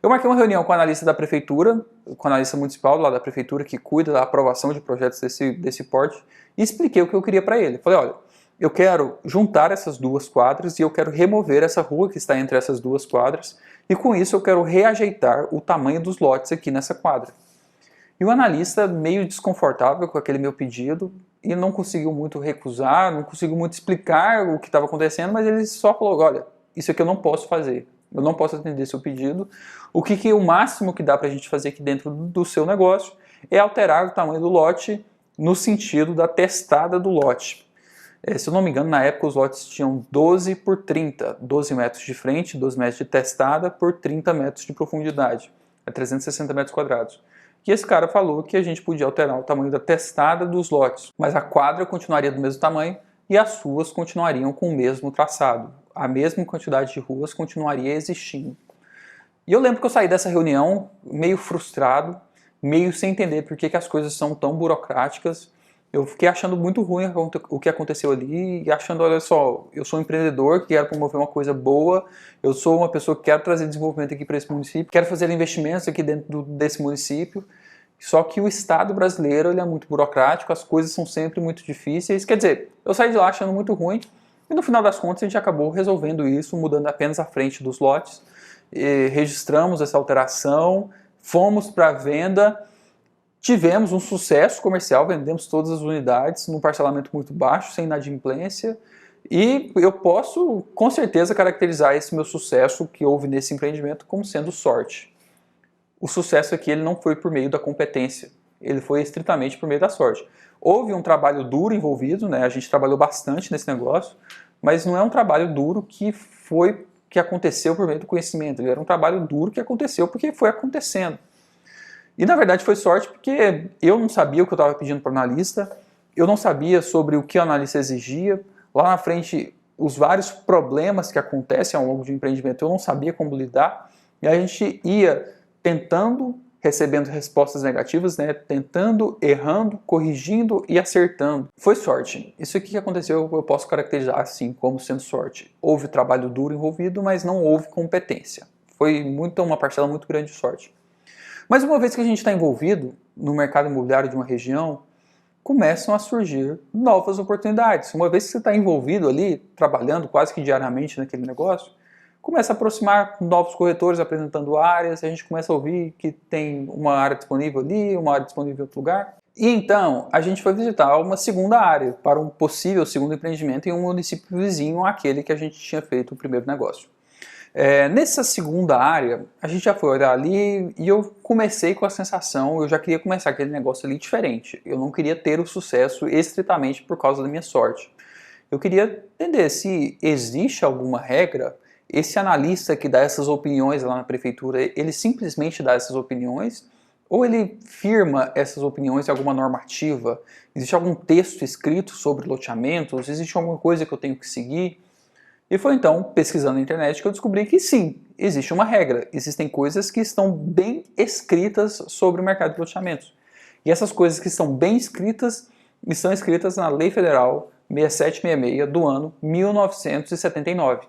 Eu marquei uma reunião com o analista da prefeitura, com o analista municipal lá da prefeitura, que cuida da aprovação de projetos desse porte, e expliquei o que eu queria para ele. Falei, olha, eu quero juntar essas duas quadras e eu quero remover essa rua que está entre essas duas quadras, e com isso eu quero reajeitar o tamanho dos lotes aqui nessa quadra. E o analista, meio desconfortável com aquele meu pedido, e não conseguiu muito recusar, não conseguiu muito explicar o que estava acontecendo, mas ele só falou, olha, isso aqui eu não posso fazer, eu não posso atender seu pedido. O máximo que dá para a gente fazer aqui dentro do seu negócio é alterar o tamanho do lote no sentido da testada do lote. Se eu não me engano, na época os lotes tinham 12 por 30, 12 metros de frente, 12 metros de testada por 30 metros de profundidade, 360 metros quadrados. E esse cara falou que a gente podia alterar o tamanho da testada dos lotes, mas a quadra continuaria do mesmo tamanho e as ruas continuariam com o mesmo traçado. A mesma quantidade de ruas continuaria existindo. E eu lembro que eu saí dessa reunião meio frustrado, meio sem entender por que as coisas são tão burocráticas. Eu fiquei achando muito ruim o que aconteceu ali e achando, olha só, eu sou um empreendedor que quero promover uma coisa boa, eu sou uma pessoa que quero trazer desenvolvimento aqui para esse município, quero fazer investimentos aqui dentro desse município, só que o Estado brasileiro ele é muito burocrático, as coisas são sempre muito difíceis. Quer dizer, eu saí de lá achando muito ruim e no final das contas a gente acabou resolvendo isso, mudando apenas a frente dos lotes, registramos essa alteração, fomos para a venda. Tivemos um sucesso comercial, vendemos todas as unidades num parcelamento muito baixo, sem inadimplência, e eu posso com certeza caracterizar esse meu sucesso que houve nesse empreendimento como sendo sorte. O sucesso aqui ele não foi por meio da competência, ele foi estritamente por meio da sorte. Houve um trabalho duro envolvido, né? A gente trabalhou bastante nesse negócio, mas não é um trabalho duro que aconteceu por meio do conhecimento, ele era um trabalho duro que aconteceu porque foi acontecendo. E na verdade foi sorte porque eu não sabia o que eu estava pedindo para o analista, eu não sabia sobre o que o analista exigia. Lá na frente, os vários problemas que acontecem ao longo de um empreendimento, eu não sabia como lidar. E a gente ia tentando recebendo respostas negativas, né? Tentando, errando, corrigindo e acertando. Foi sorte. Isso aqui que aconteceu eu posso caracterizar assim como sendo sorte. Houve trabalho duro envolvido, mas não houve competência. Foi uma parcela muito grande de sorte. Mas uma vez que a gente está envolvido no mercado imobiliário de uma região, começam a surgir novas oportunidades. Uma vez que você está envolvido ali, trabalhando quase que diariamente naquele negócio, começa a aproximar novos corretores apresentando áreas, a gente começa a ouvir que tem uma área disponível ali, uma área disponível em outro lugar. E então, a gente foi visitar uma segunda área para um possível segundo empreendimento em um município vizinho àquele que a gente tinha feito o primeiro negócio. Nessa segunda área, a gente já foi olhar ali e eu comecei com a sensação, eu já queria começar aquele negócio ali diferente. Eu não queria ter o sucesso estritamente por causa da minha sorte. Eu queria entender se existe alguma regra, esse analista que dá essas opiniões lá na prefeitura, ele simplesmente dá essas opiniões ou ele firma essas opiniões em alguma normativa? Existe algum texto escrito sobre loteamentos? Existe alguma coisa que eu tenho que seguir? E foi então, pesquisando na internet, que eu descobri que sim, existe uma regra. Existem coisas que estão bem escritas sobre o mercado de loteamentos. E essas coisas que estão bem escritas, estão escritas na Lei Federal 6766 do ano 1979.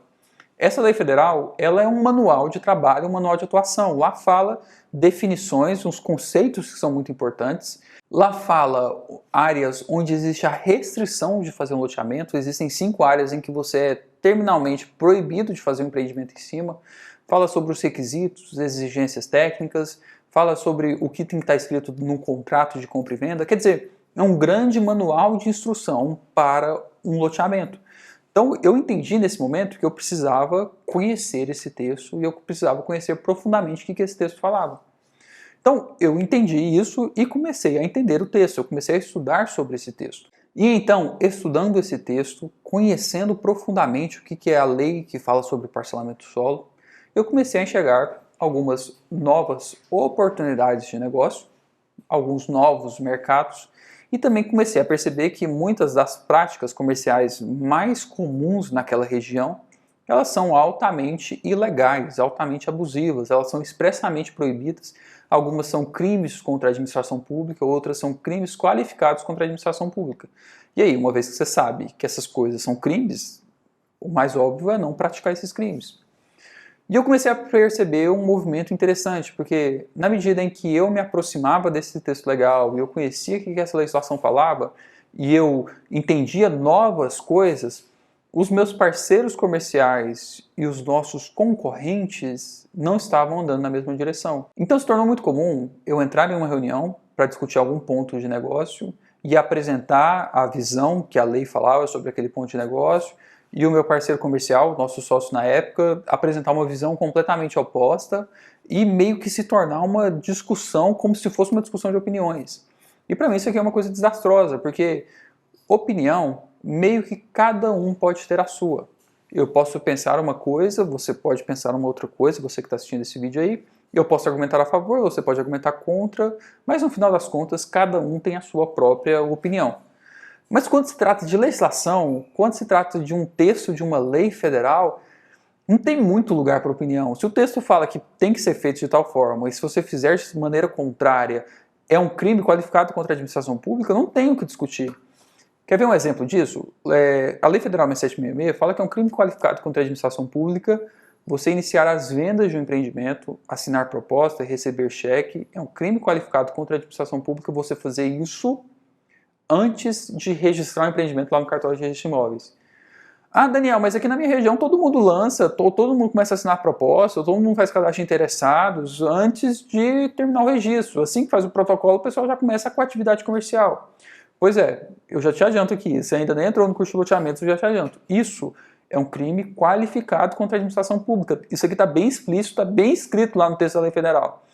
Essa lei federal, ela é um manual de trabalho, um manual de atuação. Lá fala definições, uns conceitos que são muito importantes. Lá fala áreas onde existe a restrição de fazer um loteamento. Existem 5 áreas em que você é terminalmente proibido de fazer um empreendimento em cima. Fala sobre os requisitos, exigências técnicas. Fala sobre o que tem que estar escrito no contrato de compra e venda. Quer dizer, é um grande manual de instrução para um loteamento. Então eu entendi nesse momento que eu precisava conhecer esse texto e eu precisava conhecer profundamente o que esse texto falava. Então eu entendi isso e comecei a entender o texto, eu comecei a estudar sobre esse texto. E então, estudando esse texto, conhecendo profundamente o que é a lei que fala sobre parcelamento do solo, eu comecei a enxergar algumas novas oportunidades de negócio, alguns novos mercados, e também comecei a perceber que muitas das práticas comerciais mais comuns naquela região, elas são altamente ilegais, altamente abusivas, elas são expressamente proibidas. Algumas são crimes contra a administração pública, outras são crimes qualificados contra a administração pública. E aí, uma vez que você sabe que essas coisas são crimes, o mais óbvio é não praticar esses crimes. E eu comecei a perceber um movimento interessante, porque na medida em que eu me aproximava desse texto legal, e eu conhecia o que essa legislação falava, e eu entendia novas coisas, os meus parceiros comerciais e os nossos concorrentes não estavam andando na mesma direção. Então se tornou muito comum eu entrar em uma reunião para discutir algum ponto de negócio e apresentar a visão que a lei falava sobre aquele ponto de negócio, e o meu parceiro comercial, nosso sócio na época, apresentar uma visão completamente oposta e meio que se tornar uma discussão como se fosse uma discussão de opiniões. E para mim isso aqui é uma coisa desastrosa, porque opinião, meio que cada um pode ter a sua. Eu posso pensar uma coisa, você pode pensar uma outra coisa, você que está assistindo esse vídeo aí, eu posso argumentar a favor, você pode argumentar contra, mas no final das contas cada um tem a sua própria opinião. Mas quando se trata de legislação, quando se trata de um texto de uma lei federal, não tem muito lugar para opinião. Se o texto fala que tem que ser feito de tal forma, e se você fizer de maneira contrária, é um crime qualificado contra a administração pública, não tem o que discutir. Quer ver um exemplo disso? A Lei Federal 6766 fala que é um crime qualificado contra a administração pública você iniciar as vendas de um empreendimento, assinar proposta, receber cheque. É um crime qualificado contra a administração pública você fazer isso antes de registrar o empreendimento lá no cartório de registro de imóveis. Ah, Daniel, mas aqui na minha região todo mundo lança, todo mundo começa a assinar a proposta, todo mundo faz cadastro de interessados antes de terminar o registro. Assim que faz o protocolo, o pessoal já começa com a atividade comercial. Pois é, eu já te adianto aqui, você ainda nem entrou no curso de loteamento, eu já te adianto. Isso é um crime qualificado contra a administração pública. Isso aqui está bem explícito, está bem escrito lá no texto da lei federal.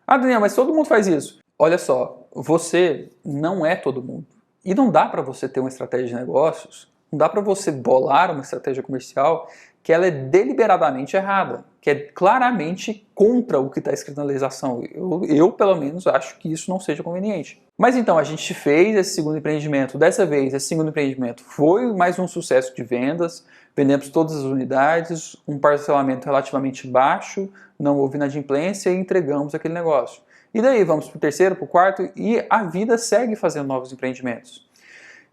Ah, Daniel, mas todo mundo faz isso. Olha só, você não é todo mundo. E não dá para você ter uma estratégia de negócios, não dá para você bolar uma estratégia comercial que ela é deliberadamente errada, que é claramente contra o que está escrito na legislação. Eu, pelo menos, acho que isso não seja conveniente. Mas então, a gente fez esse segundo empreendimento. Dessa vez, esse segundo empreendimento foi mais um sucesso de vendas. Vendemos todas as unidades, um parcelamento relativamente baixo, não houve inadimplência e entregamos aquele negócio. E daí vamos para o terceiro, para o quarto, e a vida segue fazendo novos empreendimentos.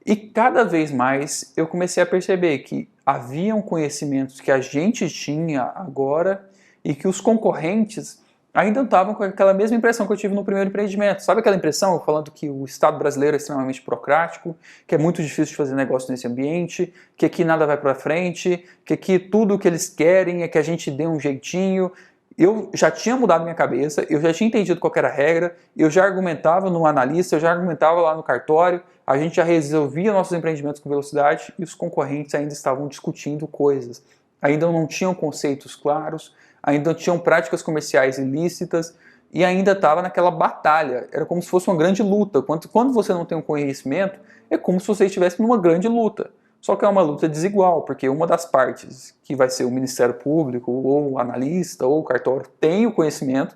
E cada vez mais eu comecei a perceber que haviam conhecimentos que a gente tinha agora e que os concorrentes ainda estavam com aquela mesma impressão que eu tive no primeiro empreendimento. Sabe aquela impressão falando que o Estado brasileiro é extremamente burocrático, que é muito difícil de fazer negócio nesse ambiente, que aqui nada vai para frente, que aqui tudo o que eles querem é que a gente dê um jeitinho. Eu já tinha mudado minha cabeça, eu já tinha entendido qual era a regra, eu já argumentava no analista, eu já argumentava lá no cartório, a gente já resolvia nossos empreendimentos com velocidade e os concorrentes ainda estavam discutindo coisas. Ainda não tinham conceitos claros, ainda não tinham práticas comerciais ilícitas e ainda estava naquela batalha. Era como se fosse uma grande luta. Quando você não tem um conhecimento, é como se você estivesse numa grande luta. Só que é uma luta desigual, porque uma das partes, que vai ser o Ministério Público, ou o analista, ou o cartório, tem o conhecimento,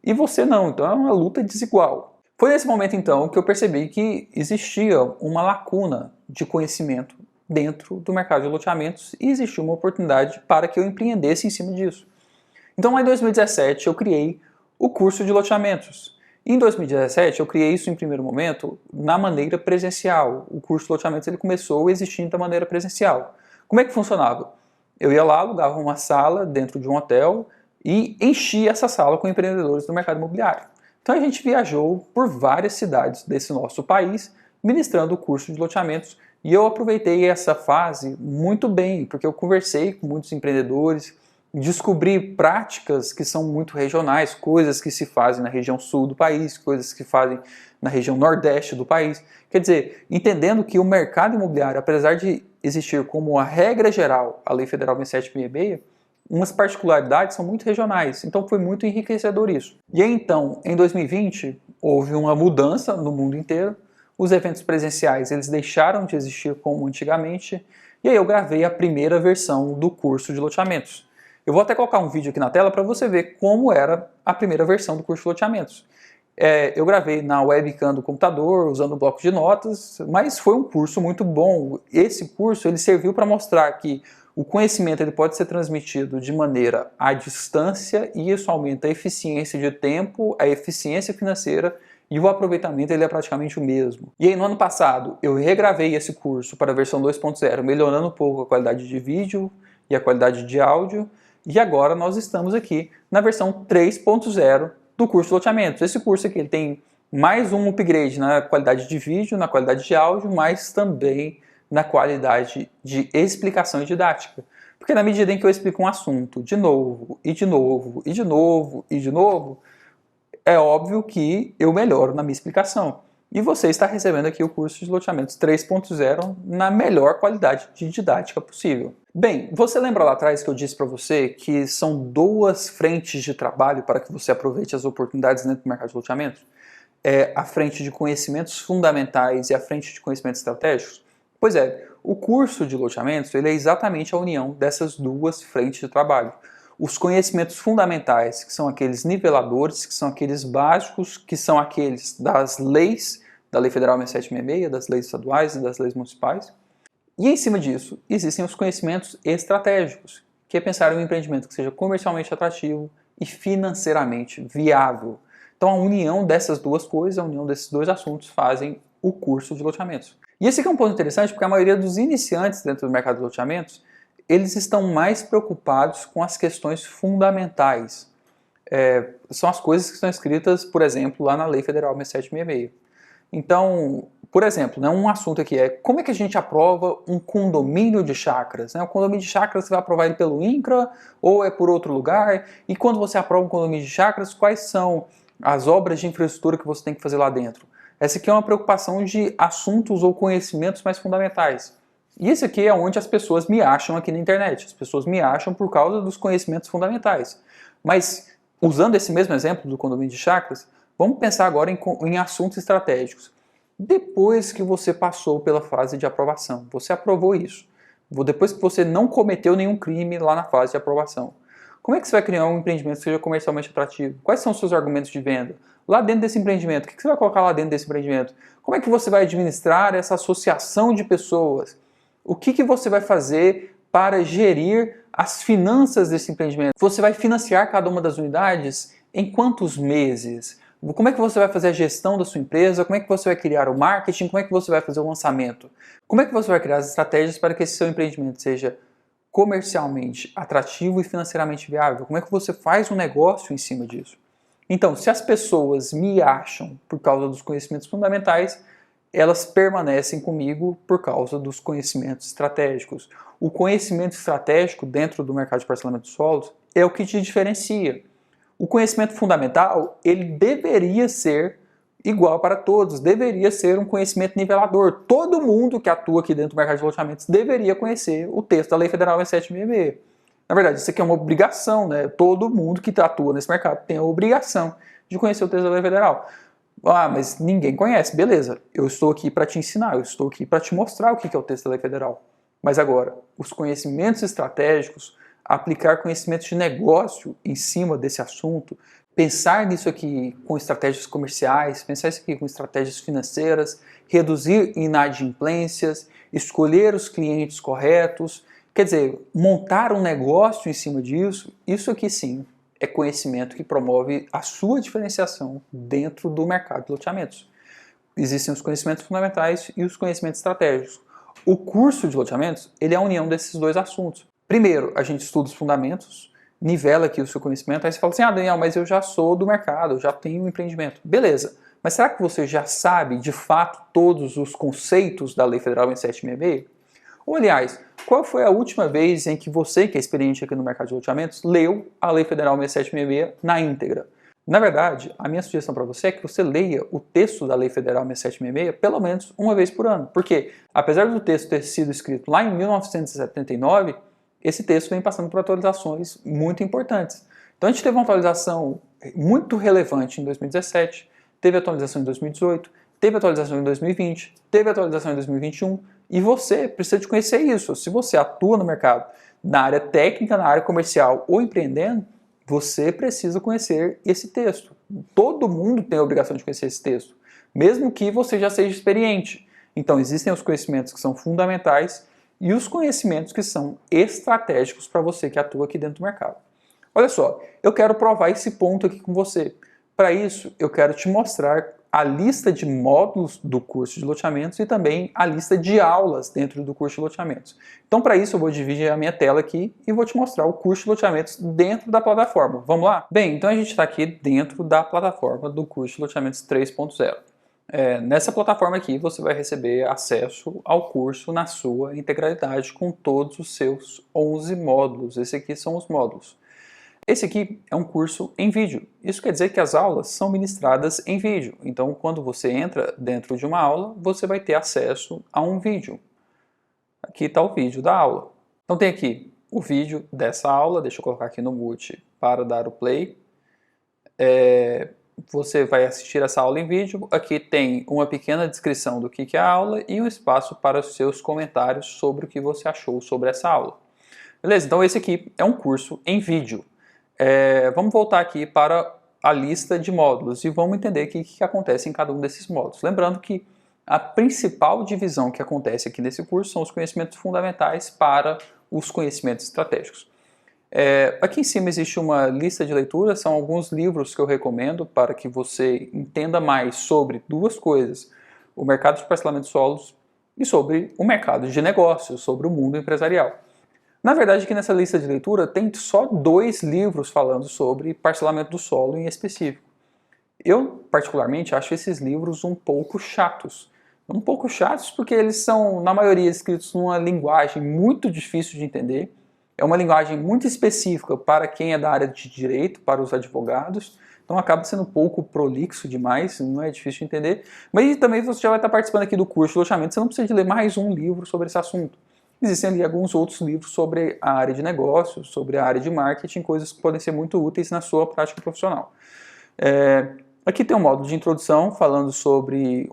e você não. Então é uma luta desigual. Foi nesse momento, então, que eu percebi que existia uma lacuna de conhecimento dentro do mercado de loteamentos e existia uma oportunidade para que eu empreendesse em cima disso. Então, lá em 2017, eu criei o curso de loteamentos. Em 2017, eu criei isso em primeiro momento na maneira presencial. O curso de loteamentos ele começou existindo da maneira presencial. Como é que funcionava? Eu ia lá, alugava uma sala dentro de um hotel e enchia essa sala com empreendedores do mercado imobiliário. Então a gente viajou por várias cidades desse nosso país, ministrando o curso de loteamentos, e eu aproveitei essa fase muito bem, porque eu conversei com muitos empreendedores, descobri práticas que são muito regionais, coisas que se fazem na região sul do país, coisas que se fazem na região nordeste do país. Quer dizer, entendendo que o mercado imobiliário, apesar de existir como a regra geral a Lei Federal 6766, umas particularidades são muito regionais, então foi muito enriquecedor isso. E aí, então, em 2020, houve uma mudança no mundo inteiro, os eventos presenciais eles deixaram de existir como antigamente, e aí eu gravei a primeira versão do curso de loteamentos. Eu vou até colocar um vídeo aqui na tela para você ver como era a primeira versão do curso de loteamentos. Eu gravei na webcam do computador, usando o bloco de notas, mas foi um curso muito bom. Esse curso ele serviu para mostrar que o conhecimento ele pode ser transmitido de maneira à distância e isso aumenta a eficiência de tempo, a eficiência financeira e o aproveitamento ele é praticamente o mesmo. E aí no ano passado eu regravei esse curso para a versão 2.0, melhorando um pouco a qualidade de vídeo e a qualidade de áudio. E agora nós estamos aqui na versão 3.0 do curso de loteamentos. Esse curso aqui ele tem mais um upgrade na qualidade de vídeo, na qualidade de áudio, mas também na qualidade de explicação e didática. Porque na medida em que eu explico um assunto de novo, e de novo, e de novo, e de novo, é óbvio que eu melhoro na minha explicação. E você está recebendo aqui o curso de loteamentos 3.0 na melhor qualidade de didática possível. Bem, você lembra lá atrás que eu disse para você que são duas frentes de trabalho para que você aproveite as oportunidades dentro do mercado de loteamentos? É a frente de conhecimentos fundamentais e a frente de conhecimentos estratégicos? Pois é, o curso de loteamentos ele é exatamente a união dessas duas frentes de trabalho. Os conhecimentos fundamentais, que são aqueles niveladores, que são aqueles básicos, que são aqueles das leis, da Lei Federal 6766, das leis estaduais e das leis municipais. E em cima disso, existem os conhecimentos estratégicos, que é pensar em um empreendimento que seja comercialmente atrativo e financeiramente viável. Então a união dessas duas coisas, a união desses dois assuntos fazem o curso de loteamentos. E esse aqui é um ponto interessante porque a maioria dos iniciantes dentro do mercado de loteamentos eles estão mais preocupados com as questões fundamentais. São as coisas que estão escritas, por exemplo, lá na Lei Federal 6766. Então, por exemplo, um assunto aqui é como é que a gente aprova um condomínio de chácaras? O condomínio de chácaras você vai aprovar ele pelo INCRA ou é por outro lugar? E quando você aprova um condomínio de chácaras, quais são as obras de infraestrutura que você tem que fazer lá dentro? Essa aqui é uma preocupação de assuntos ou conhecimentos mais fundamentais. E esse aqui é onde as pessoas me acham aqui na internet. As pessoas me acham por causa dos conhecimentos fundamentais. Mas, usando esse mesmo exemplo do condomínio de chácaras, vamos pensar agora em assuntos estratégicos. Depois que você passou pela fase de aprovação, você aprovou isso. Depois que você não cometeu nenhum crime lá na fase de aprovação. Como é que você vai criar um empreendimento que seja comercialmente atrativo? Quais são os seus argumentos de venda? Lá dentro desse empreendimento, o que você vai colocar lá dentro desse empreendimento? Como é que você vai administrar essa associação de pessoas? O que você vai fazer para gerir as finanças desse empreendimento? Você vai financiar cada uma das unidades em quantos meses? Como é que você vai fazer a gestão da sua empresa? Como é que você vai criar o marketing? Como é que você vai fazer o lançamento? Como é que você vai criar as estratégias para que esse seu empreendimento seja comercialmente atrativo e financeiramente viável? Como é que você faz um negócio em cima disso? Então, se as pessoas me acham por causa dos conhecimentos fundamentais, elas permanecem comigo por causa dos conhecimentos estratégicos. O conhecimento estratégico dentro do mercado de parcelamento de solos é o que te diferencia. O conhecimento fundamental, ele deveria ser igual para todos, deveria ser um conhecimento nivelador. Todo mundo que atua aqui dentro do mercado de loteamentos deveria conhecer o texto da Lei Federal 6766. Na verdade, isso aqui é uma obrigação, né? Todo mundo que atua nesse mercado tem a obrigação de conhecer o texto da Lei Federal. Ah, mas ninguém conhece. Beleza, eu estou aqui para te ensinar, eu estou aqui para te mostrar o que é o texto da Lei Federal. Mas agora, os conhecimentos estratégicos, aplicar conhecimentos de negócio em cima desse assunto, pensar nisso aqui com estratégias comerciais, pensar isso aqui com estratégias financeiras, reduzir inadimplências, escolher os clientes corretos, quer dizer, montar um negócio em cima disso, isso aqui sim é conhecimento que promove a sua diferenciação dentro do mercado de loteamentos. Existem os conhecimentos fundamentais e os conhecimentos estratégicos. O curso de loteamentos, ele é a união desses dois assuntos. Primeiro, a gente estuda os fundamentos, nivela aqui o seu conhecimento, aí você fala assim, ah, Daniel, mas eu já sou do mercado, eu já tenho um empreendimento. Beleza, mas será que você já sabe, de fato, todos os conceitos da Lei Federal 6766? Ou, aliás, qual foi a última vez em que você, que é experiente aqui no mercado de loteamentos, leu a Lei Federal 6766 na íntegra? Na verdade, a minha sugestão para você é que você leia o texto da Lei Federal 6766 pelo menos uma vez por ano. Porque, apesar do texto ter sido escrito lá em 1979, esse texto vem passando por atualizações muito importantes. Então a gente teve uma atualização muito relevante em 2017, teve atualização em 2018, teve atualização em 2020, teve atualização em 2021, e você precisa de conhecer isso. Se você atua no mercado, na área técnica, na área comercial ou empreendendo, você precisa conhecer esse texto. Todo mundo tem a obrigação de conhecer esse texto, mesmo que você já seja experiente. Então existem os conhecimentos que são fundamentais e os conhecimentos que são estratégicos para você que atua aqui dentro do mercado. Olha só, eu quero provar esse ponto aqui com você. Para isso, eu quero te mostrar a lista de módulos do curso de loteamentos e também a lista de aulas dentro do curso de loteamentos. Então, para isso, eu vou dividir a minha tela aqui e vou te mostrar o curso de loteamentos dentro da plataforma. Vamos lá? Bem, então a gente está aqui dentro da plataforma do curso de loteamentos 3.0. Nessa plataforma aqui, você vai receber acesso ao curso na sua integralidade com todos os seus 11 módulos. Esses aqui são os módulos. Esse aqui é um curso em vídeo. Isso quer dizer que as aulas são ministradas em vídeo. Então, quando você entra dentro de uma aula, você vai ter acesso a um vídeo. Aqui está o vídeo da aula. Então tem aqui o vídeo dessa aula. Deixa eu colocar aqui no mute para dar o play. Você vai assistir essa aula em vídeo. Aqui tem uma pequena descrição do que é a aula e um espaço para os seus comentários sobre o que você achou sobre essa aula. Beleza? Então esse aqui é um curso em vídeo. Vamos voltar aqui para a lista de módulos e vamos entender o que acontece em cada um desses módulos. Lembrando que a principal divisão que acontece aqui nesse curso são os conhecimentos fundamentais para os conhecimentos estratégicos. Aqui em cima existe uma lista de leitura, são alguns livros que eu recomendo para que você entenda mais sobre duas coisas: o mercado de parcelamento de solos e sobre o mercado de negócios, sobre o mundo empresarial. Na verdade, aqui nessa lista de leitura tem só 2 livros falando sobre parcelamento do solo em específico. Eu, particularmente, acho esses livros um pouco chatos. Um pouco chatos porque eles são, na maioria, escritos numa linguagem muito difícil de entender. É uma linguagem muito específica para quem é da área de direito, para os advogados. Então acaba sendo um pouco prolixo demais, não é difícil de entender. Mas também você já vai estar participando aqui do curso de loteamento, você não precisa de ler mais um livro sobre esse assunto. Existem ali alguns outros livros sobre a área de negócios, sobre a área de marketing, coisas que podem ser muito úteis na sua prática profissional. Aqui tem um módulo de introdução falando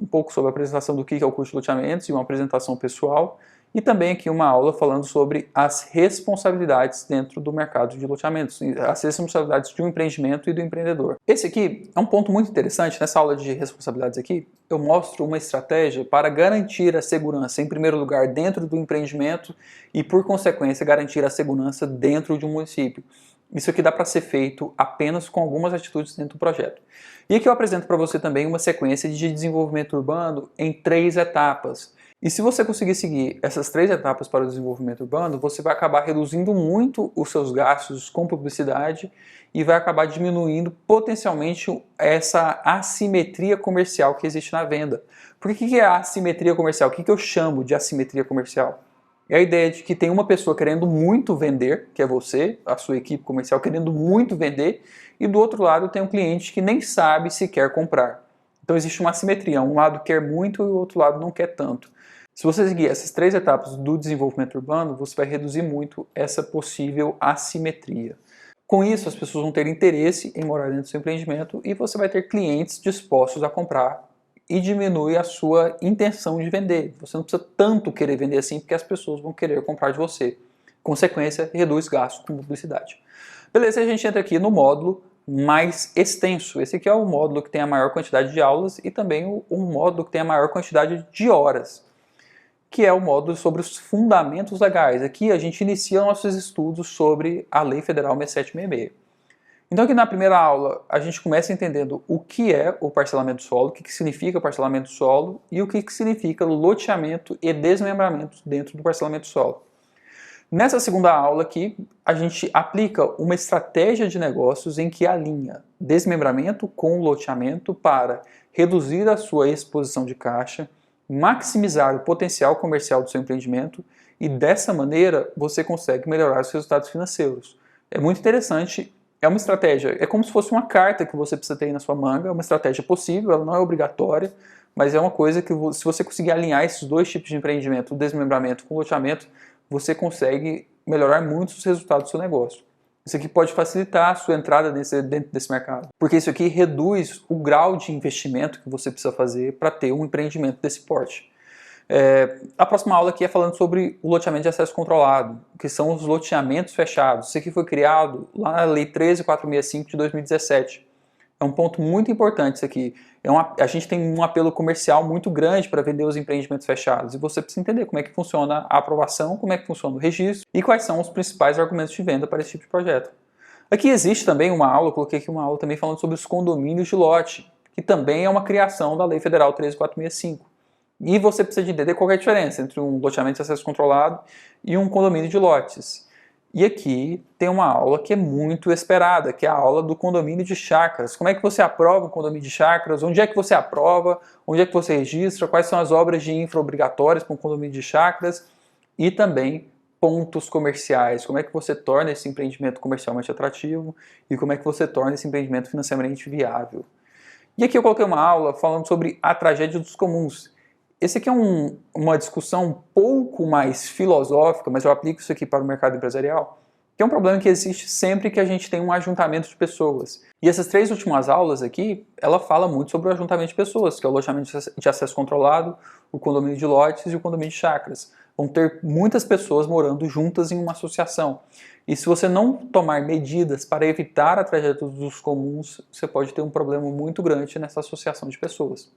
um pouco sobre a apresentação do que é o curso de loteamentos e uma apresentação pessoal. E também aqui uma aula falando sobre as responsabilidades dentro do mercado de loteamentos, as responsabilidades de um empreendimento e do empreendedor. Esse aqui é um ponto muito interessante. Nessa aula de responsabilidades aqui, eu mostro uma estratégia para garantir a segurança, em primeiro lugar, dentro do empreendimento e, por consequência, garantir a segurança dentro de um município. Isso aqui dá para ser feito apenas com algumas atitudes dentro do projeto. E aqui eu apresento para você também uma sequência de desenvolvimento urbano em 3 etapas. E se você conseguir seguir essas 3 etapas para o desenvolvimento urbano, você vai acabar reduzindo muito os seus gastos com publicidade e vai acabar diminuindo potencialmente essa assimetria comercial que existe na venda. Por que é a assimetria comercial? O que eu chamo de assimetria comercial? É a ideia de que tem uma pessoa querendo muito vender, que é você, a sua equipe comercial querendo muito vender, e do outro lado tem um cliente que nem sabe se quer comprar. Então existe uma assimetria, um lado quer muito e o outro lado não quer tanto. Se você seguir essas 3 etapas do desenvolvimento urbano, você vai reduzir muito essa possível assimetria. Com isso, as pessoas vão ter interesse em morar dentro do seu empreendimento e você vai ter clientes dispostos a comprar e diminui a sua intenção de vender. Você não precisa tanto querer vender assim porque as pessoas vão querer comprar de você. Consequência, reduz gastos com publicidade. Beleza, a gente entra aqui no módulo mais extenso. Esse aqui é o módulo que tem a maior quantidade de aulas e também o módulo que tem a maior quantidade de horas, que é o módulo sobre os fundamentos legais. Aqui a gente inicia nossos estudos sobre a Lei Federal 6766. Então aqui na primeira aula a gente começa entendendo o que é o parcelamento solo, o que significa parcelamento solo e o que significa loteamento e desmembramento dentro do parcelamento solo. Nessa segunda aula aqui, a gente aplica uma estratégia de negócios em que alinha desmembramento com loteamento para reduzir a sua exposição de caixa, maximizar o potencial comercial do seu empreendimento e dessa maneira você consegue melhorar os resultados financeiros. É muito interessante, é uma estratégia, é como se fosse uma carta que você precisa ter aí na sua manga, é uma estratégia possível, ela não é obrigatória, mas é uma coisa que se você conseguir alinhar esses 2 tipos de empreendimento, o desmembramento com o loteamento, você consegue melhorar muito os resultados do seu negócio. Isso aqui pode facilitar a sua entrada dentro desse mercado, porque isso aqui reduz o grau de investimento que você precisa fazer para ter um empreendimento desse porte. A próxima aula aqui é falando sobre o loteamento de acesso controlado, que são os loteamentos fechados. Isso aqui foi criado lá na Lei 13.465 de 2017. É um ponto muito importante isso aqui. A gente tem um apelo comercial muito grande para vender os empreendimentos fechados e você precisa entender como é que funciona a aprovação, como é que funciona o registro e quais são os principais argumentos de venda para esse tipo de projeto. Aqui existe também uma aula, eu coloquei aqui uma aula também falando sobre os condomínios de lote, que também é uma criação da Lei Federal 13.465. E você precisa de entender qual é a diferença entre um loteamento de acesso controlado e um condomínio de lotes. E aqui tem uma aula que é muito esperada, que é a aula do condomínio de chácaras. Como é que você aprova um condomínio de chácaras? Onde é que você aprova? Onde é que você registra? Quais são as obras de infra obrigatórias para um condomínio de chácaras? E também pontos comerciais. Como é que você torna esse empreendimento comercialmente atrativo? E como é que você torna esse empreendimento financeiramente viável? E aqui eu coloquei uma aula falando sobre a tragédia dos comuns. Esse aqui é uma discussão um pouco mais filosófica, mas eu aplico isso aqui para o mercado empresarial, que é um problema que existe sempre que a gente tem um ajuntamento de pessoas. E essas 3 últimas aulas aqui, ela fala muito sobre o ajuntamento de pessoas, que é o loteamento de acesso controlado, o condomínio de lotes e o condomínio de chácaras. Vão ter muitas pessoas morando juntas em uma associação. E se você não tomar medidas para evitar a tragédia dos comuns, você pode ter um problema muito grande nessa associação de pessoas.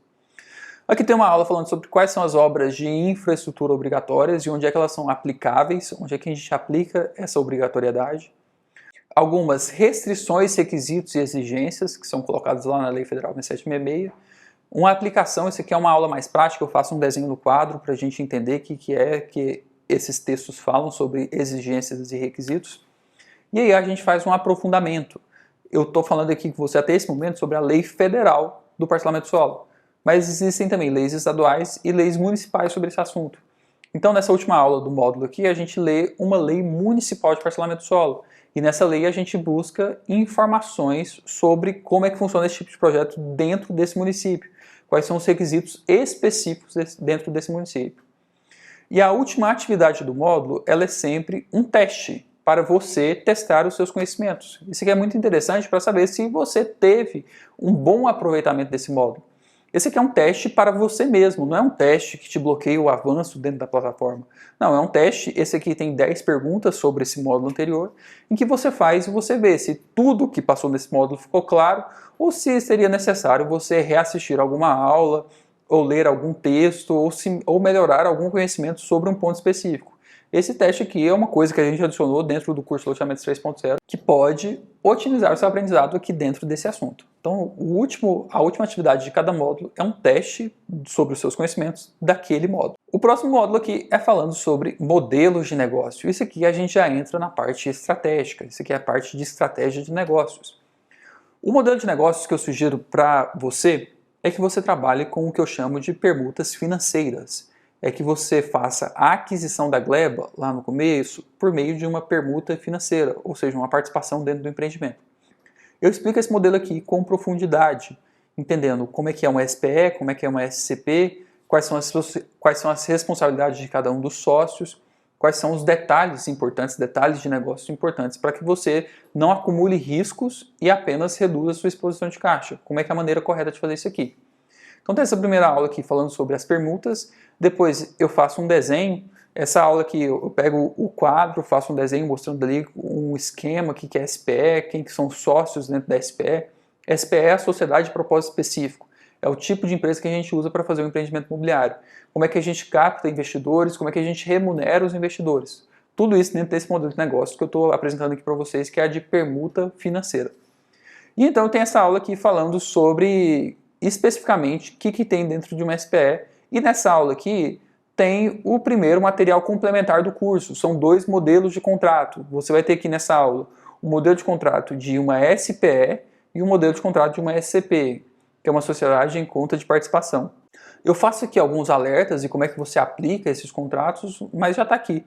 Aqui tem uma aula falando sobre quais são as obras de infraestrutura obrigatórias e onde é que elas são aplicáveis, onde é que a gente aplica essa obrigatoriedade. Algumas restrições, requisitos e exigências que são colocadas lá na Lei Federal 6766. Uma aplicação, isso aqui é uma aula mais prática, eu faço um desenho no quadro para a gente entender o que é que esses textos falam sobre exigências e requisitos. E aí a gente faz um aprofundamento. Eu estou falando aqui com você até esse momento sobre a Lei Federal do Parcelamento Solo. Mas existem também leis estaduais e leis municipais sobre esse assunto. Então, nessa última aula do módulo aqui, a gente lê uma lei municipal de parcelamento solo. E nessa lei a gente busca informações sobre como é que funciona esse tipo de projeto dentro desse município. Quais são os requisitos específicos dentro desse município. E a última atividade do módulo, ela é sempre um teste para você testar os seus conhecimentos. Isso aqui é muito interessante para saber se você teve um bom aproveitamento desse módulo. Esse aqui é um teste para você mesmo, não é um teste que te bloqueia o avanço dentro da plataforma. Não, é um teste, esse aqui tem 10 perguntas sobre esse módulo anterior, em que você faz e você vê se tudo que passou nesse módulo ficou claro, ou se seria necessário você reassistir alguma aula, ou ler algum texto, ou melhorar algum conhecimento sobre um ponto específico. Esse teste aqui é uma coisa que a gente adicionou dentro do curso Loteamentos 3.0 que pode otimizar o seu aprendizado aqui dentro desse assunto. Então, a última atividade de cada módulo é um teste sobre os seus conhecimentos daquele módulo. O próximo módulo aqui é falando sobre modelos de negócio. Isso aqui a gente já entra na parte estratégica, isso aqui é a parte de estratégia de negócios. O modelo de negócios que eu sugiro para você é que você trabalhe com o que eu chamo de permutas financeiras. É que você faça a aquisição da gleba, lá no começo, por meio de uma permuta financeira, ou seja, uma participação dentro do empreendimento. Eu explico esse modelo aqui com profundidade, entendendo como é que é uma SPE, como é que é uma SCP, quais são as responsabilidades de cada um dos sócios, quais são os detalhes importantes, detalhes de negócio importantes, para que você não acumule riscos e apenas reduza a sua exposição de caixa. Como é que é a maneira correta de fazer isso aqui? Então tem essa primeira aula aqui falando sobre as permutas, depois eu faço um desenho, essa aula aqui eu pego o quadro, faço um desenho mostrando ali um esquema, o que é SPE, quem que são os sócios dentro da SPE. SPE é a sociedade de propósito específico, é o tipo de empresa que a gente usa para fazer um empreendimento imobiliário. Como é que a gente capta investidores, como é que a gente remunera os investidores. Tudo isso dentro desse modelo de negócio que eu estou apresentando aqui para vocês, que é a de permuta financeira. E então tem essa aula aqui falando sobre especificamente o que tem dentro de uma SPE. E nessa aula aqui tem o primeiro material complementar do curso. São 2 modelos de contrato. Você vai ter aqui nessa aula o modelo de contrato de uma SPE e o modelo de contrato de uma SCP, que é uma sociedade em conta de participação. Eu faço aqui alguns alertas de como é que você aplica esses contratos, mas já está aqui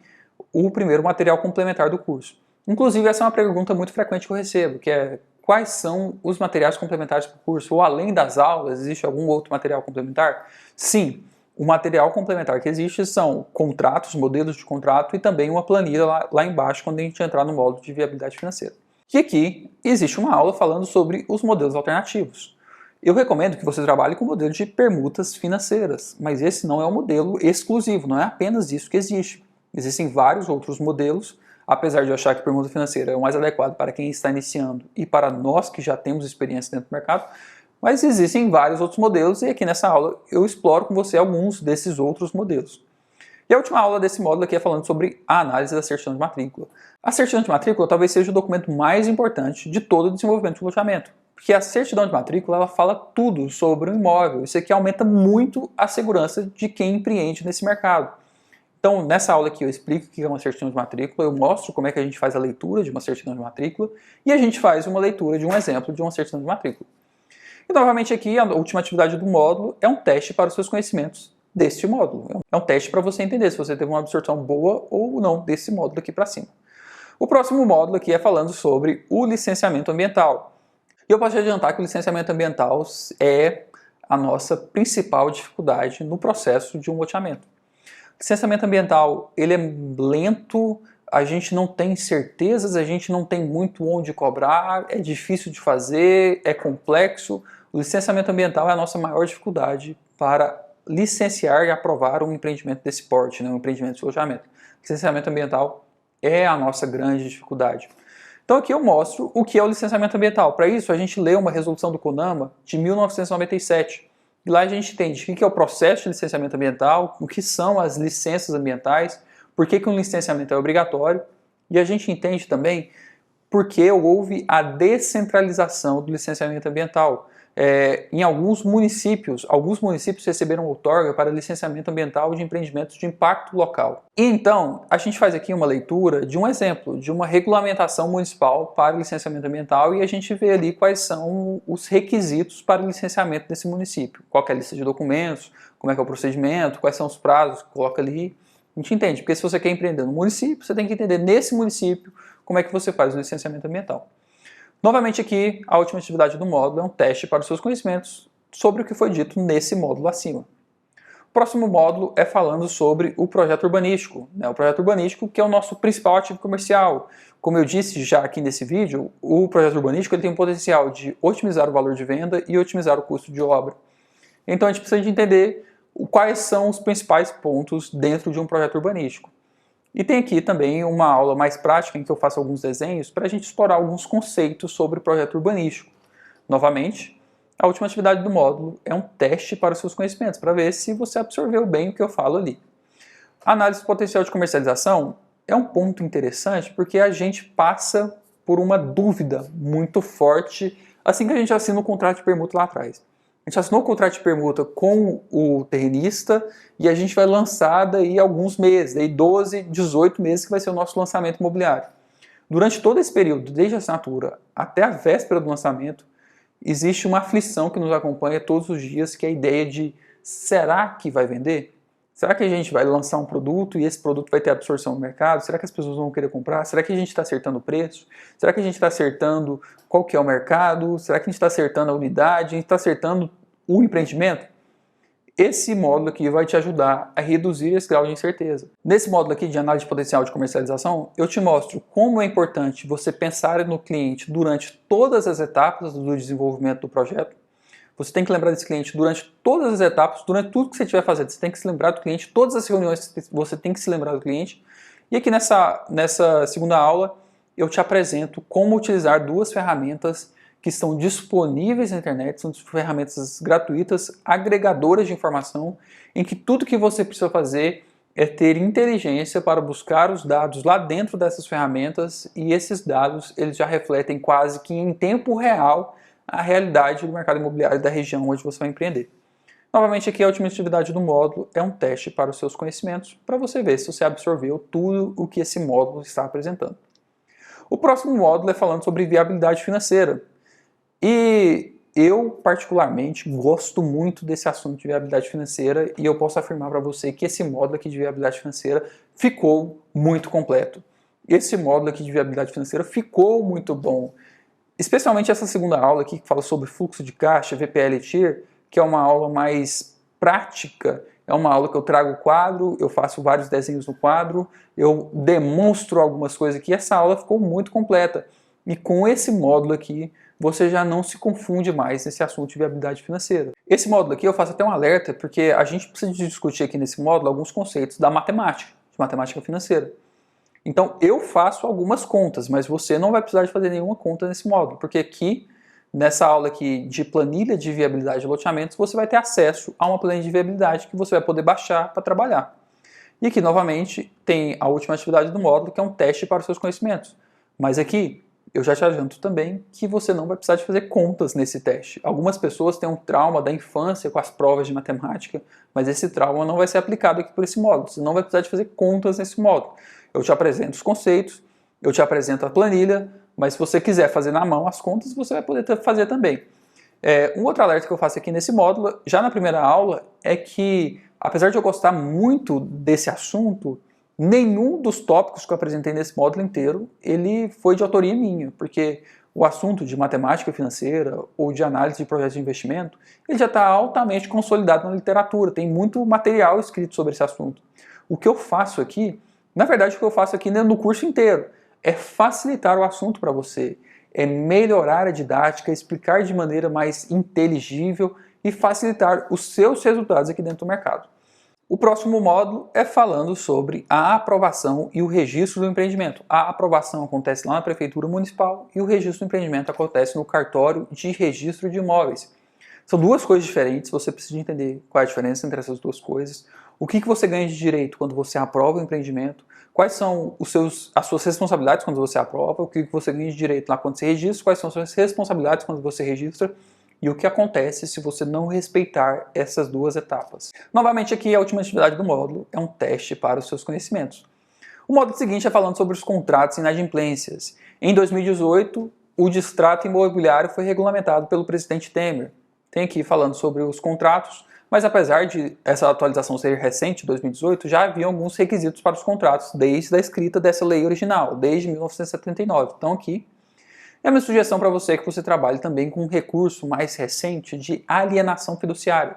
o primeiro material complementar do curso. Inclusive, essa é uma pergunta muito frequente que eu recebo, que é: quais são os materiais complementares para o curso? Ou além das aulas, existe algum outro material complementar? Sim, o material complementar que existe são contratos, modelos de contrato e também uma planilha lá embaixo quando a gente entrar no módulo de viabilidade financeira. E aqui existe uma aula falando sobre os modelos alternativos. Eu recomendo que você trabalhe com o modelo de permutas financeiras, mas esse não é um modelo exclusivo, não é apenas isso que existe. Existem vários outros modelos, apesar de eu achar que permuta financeira é o mais adequado para quem está iniciando e para nós que já temos experiência dentro do mercado, mas existem vários outros modelos e aqui nessa aula eu exploro com você alguns desses outros modelos. E a última aula desse módulo aqui é falando sobre a análise da certidão de matrícula. A certidão de matrícula talvez seja o documento mais importante de todo o desenvolvimento do loteamento, porque a certidão de matrícula ela fala tudo sobre o imóvel. Isso aqui aumenta muito a segurança de quem empreende nesse mercado. Então, nessa aula aqui eu explico o que é uma certidão de matrícula, eu mostro como é que a gente faz a leitura de uma certidão de matrícula e a gente faz uma leitura de um exemplo de uma certidão de matrícula. E novamente aqui, a última atividade do módulo é um teste para os seus conhecimentos deste módulo. É um teste para você entender se você teve uma absorção boa ou não desse módulo aqui para cima. O próximo módulo aqui é falando sobre o licenciamento ambiental. E eu posso te adiantar que o licenciamento ambiental é a nossa principal dificuldade no processo de um loteamento. O licenciamento ambiental ele é lento, a gente não tem certezas, a gente não tem muito onde cobrar, é difícil de fazer, é complexo. O licenciamento ambiental é a nossa maior dificuldade para licenciar e aprovar um empreendimento desse porte, um empreendimento de loteamento. O licenciamento ambiental é a nossa grande dificuldade. Então aqui eu mostro o que é o licenciamento ambiental. Para isso a gente lê uma resolução do CONAMA de 1997. E lá a gente entende o que é o processo de licenciamento ambiental, o que são as licenças ambientais, por que um licenciamento é obrigatório, e a gente entende também por que houve a descentralização do licenciamento ambiental. Em alguns municípios receberam outorga para licenciamento ambiental de empreendimentos de impacto local. E então, a gente faz aqui uma leitura de um exemplo, de uma regulamentação municipal para licenciamento ambiental e a gente vê ali quais são os requisitos para o licenciamento desse município. Qual é a lista de documentos, como é que é o procedimento, quais são os prazos que coloca ali. A gente entende, porque se você quer empreender no município, você tem que entender nesse município como é que você faz o licenciamento ambiental. Novamente aqui, a última atividade do módulo é um teste para os seus conhecimentos sobre o que foi dito nesse módulo acima. O próximo módulo é falando sobre o projeto urbanístico. O projeto urbanístico que é o nosso principal ativo comercial. Como eu disse já aqui nesse vídeo, o projeto urbanístico ele tem o potencial de otimizar o valor de venda e otimizar o custo de obra. Então a gente precisa de entender quais são os principais pontos dentro de um projeto urbanístico. E tem aqui também uma aula mais prática em que eu faço alguns desenhos para a gente explorar alguns conceitos sobre projeto urbanístico. Novamente, a última atividade do módulo é um teste para os seus conhecimentos, para ver se você absorveu bem o que eu falo ali. A análise potencial de comercialização é um ponto interessante porque a gente passa por uma dúvida muito forte assim que a gente assina o contrato de permuta lá atrás. A gente assinou o contrato de permuta com o terrenista e a gente vai lançar daí alguns meses, daí 12, 18 meses que vai ser o nosso lançamento imobiliário. Durante todo esse período, desde a assinatura até a véspera do lançamento, existe uma aflição que nos acompanha todos os dias, que é a ideia de: será que vai vender? Será que a gente vai lançar um produto e esse produto vai ter absorção no mercado? Será que as pessoas vão querer comprar? Será que a gente está acertando o preço? Será que a gente está acertando qual que é o mercado? Será que a gente está acertando a unidade? A gente está acertando o empreendimento? Esse módulo aqui vai te ajudar a reduzir esse grau de incerteza. Nesse módulo aqui de análise de potencial de comercialização, eu te mostro como é importante você pensar no cliente durante todas as etapas do desenvolvimento do projeto. Você tem que lembrar desse cliente durante todas as etapas, durante tudo que você estiver fazendo. Você tem que se lembrar do cliente, todas as reuniões você tem que se lembrar do cliente. E aqui nessa segunda aula eu te apresento como utilizar duas ferramentas que estão disponíveis na internet, são ferramentas gratuitas, agregadoras de informação, em que tudo que você precisa fazer é ter inteligência para buscar os dados lá dentro dessas ferramentas, e esses dados eles já refletem quase que em tempo real a realidade do mercado imobiliário da região onde você vai empreender. Novamente aqui a última atividade do módulo é um teste para os seus conhecimentos, para você ver se você absorveu tudo o que esse módulo está apresentando. O próximo módulo é falando sobre viabilidade financeira. E eu, particularmente, gosto muito desse assunto de viabilidade financeira e eu posso afirmar para você que esse módulo aqui de viabilidade financeira ficou muito completo. Esse módulo aqui de viabilidade financeira ficou muito bom. Especialmente essa segunda aula aqui que fala sobre fluxo de caixa, VPL e TIR, que é uma aula mais prática, é uma aula que eu trago o quadro, eu faço vários desenhos no quadro, eu demonstro algumas coisas aqui, essa aula ficou muito completa. E com esse módulo aqui, você já não se confunde mais nesse assunto de viabilidade financeira. Esse módulo aqui eu faço até um alerta, porque a gente precisa discutir aqui nesse módulo alguns conceitos da matemática, de matemática financeira. Então eu faço algumas contas, mas você não vai precisar de fazer nenhuma conta nesse módulo, porque aqui, nessa aula aqui de planilha de viabilidade de loteamentos, você vai ter acesso a uma planilha de viabilidade que você vai poder baixar para trabalhar. E aqui, novamente, tem a última atividade do módulo, que é um teste para os seus conhecimentos. Mas aqui, eu já te adianto também que você não vai precisar de fazer contas nesse teste. Algumas pessoas têm um trauma da infância com as provas de matemática, mas esse trauma não vai ser aplicado aqui por esse módulo. Você não vai precisar de fazer contas nesse módulo. Eu te apresento os conceitos, eu te apresento a planilha, mas se você quiser fazer na mão as contas, você vai poder fazer também. Um outro alerta que eu faço aqui nesse módulo, já na primeira aula, é que, apesar de eu gostar muito desse assunto, nenhum dos tópicos que eu apresentei nesse módulo inteiro, ele foi de autoria minha, porque o assunto de matemática financeira ou de análise de projetos de investimento, ele já está altamente consolidado na literatura, tem muito material escrito sobre esse assunto. O que eu faço aqui, na verdade o que eu faço aqui no curso inteiro, é facilitar o assunto para você, é melhorar a didática, explicar de maneira mais inteligível e facilitar os seus resultados aqui dentro do mercado. O próximo módulo é falando sobre a aprovação e o registro do empreendimento. A aprovação acontece lá na Prefeitura Municipal e o registro do empreendimento acontece no cartório de registro de imóveis. São duas coisas diferentes, você precisa entender qual é a diferença entre essas duas coisas, o que você ganha de direito quando você aprova o empreendimento, quais são as suas responsabilidades quando você aprova, o que você ganha de direito lá quando você registra, quais são as suas responsabilidades quando você registra, e o que acontece se você não respeitar essas duas etapas. Novamente aqui a última atividade do módulo é um teste para os seus conhecimentos. O módulo seguinte é falando sobre os contratos e inadimplências. Em 2018, o distrato imobiliário foi regulamentado pelo presidente Temer. Tem aqui falando sobre os contratos, mas apesar de essa atualização ser recente, 2018, já havia alguns requisitos para os contratos desde a escrita dessa lei original, desde 1979. Então aqui é uma sugestão para você que você trabalhe também com um recurso mais recente de alienação fiduciária.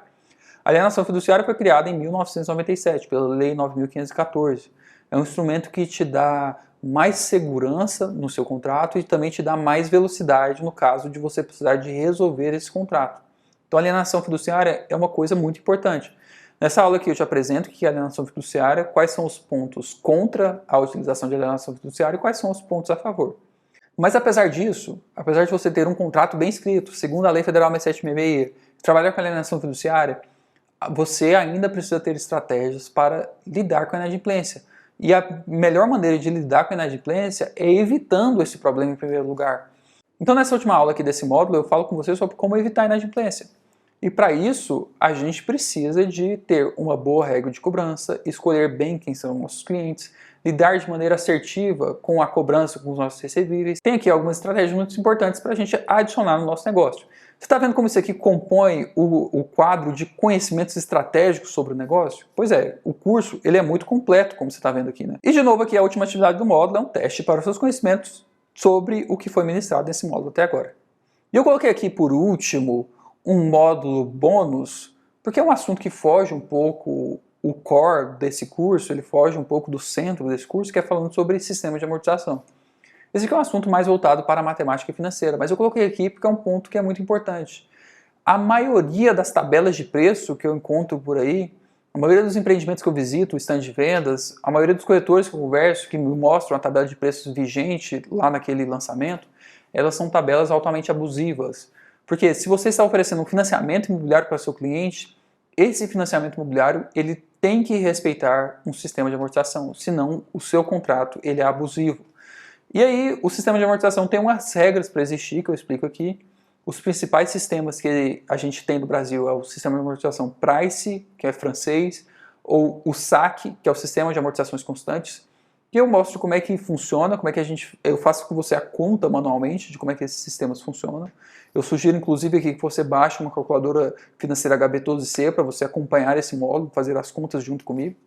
A alienação fiduciária foi criada em 1997 pela Lei 9.514. É um instrumento que te dá mais segurança no seu contrato e também te dá mais velocidade no caso de você precisar de resolver esse contrato. Então a alienação fiduciária é uma coisa muito importante. Nessa aula aqui eu te apresento o que é alienação fiduciária, quais são os pontos contra a utilização de alienação fiduciária e quais são os pontos a favor. Mas apesar disso, apesar de você ter um contrato bem escrito, segundo a Lei Federal 6.766, trabalhar com alienação fiduciária, você ainda precisa ter estratégias para lidar com a inadimplência. E a melhor maneira de lidar com a inadimplência é evitando esse problema em primeiro lugar. Então, nessa última aula aqui desse módulo, eu falo com você sobre como evitar a inadimplência. E para isso, a gente precisa de ter uma boa regra de cobrança, escolher bem quem são nossos clientes, lidar de maneira assertiva com a cobrança com os nossos recebíveis. Tem aqui algumas estratégias muito importantes para a gente adicionar no nosso negócio. Você está vendo como isso aqui compõe o quadro de conhecimentos estratégicos sobre o negócio? Pois é, o curso ele é muito completo, como você está vendo aqui, né? E de novo aqui a última atividade do módulo é um teste para os seus conhecimentos sobre o que foi ministrado nesse módulo até agora. E eu coloquei aqui por último um módulo bônus, porque é um assunto que foge um pouco o core desse curso, ele foge um pouco do centro desse curso, que é falando sobre sistema de amortização. Esse aqui é um assunto mais voltado para a matemática financeira, mas eu coloquei aqui porque é um ponto que é muito importante. A maioria das tabelas de preço que eu encontro por aí, a maioria dos empreendimentos que eu visito, o stand de vendas, a maioria dos corretores que eu converso, que me mostram a tabela de preços vigente lá naquele lançamento, elas são tabelas altamente abusivas. Porque se você está oferecendo um financiamento imobiliário para o seu cliente, esse financiamento imobiliário ele tem que respeitar um sistema de amortização, senão o seu contrato ele é abusivo. E aí o sistema de amortização tem umas regras para existir, que eu explico aqui. Os principais sistemas que a gente tem no Brasil é o sistema de amortização Price, que é francês, ou o SAC, que é o sistema de amortizações constantes, que eu mostro como é que funciona, como é que eu faço com você a conta manualmente de como é que esses sistemas funcionam. Eu sugiro inclusive aqui que você baixe uma calculadora financeira HB12C para você acompanhar esse módulo, fazer as contas junto comigo.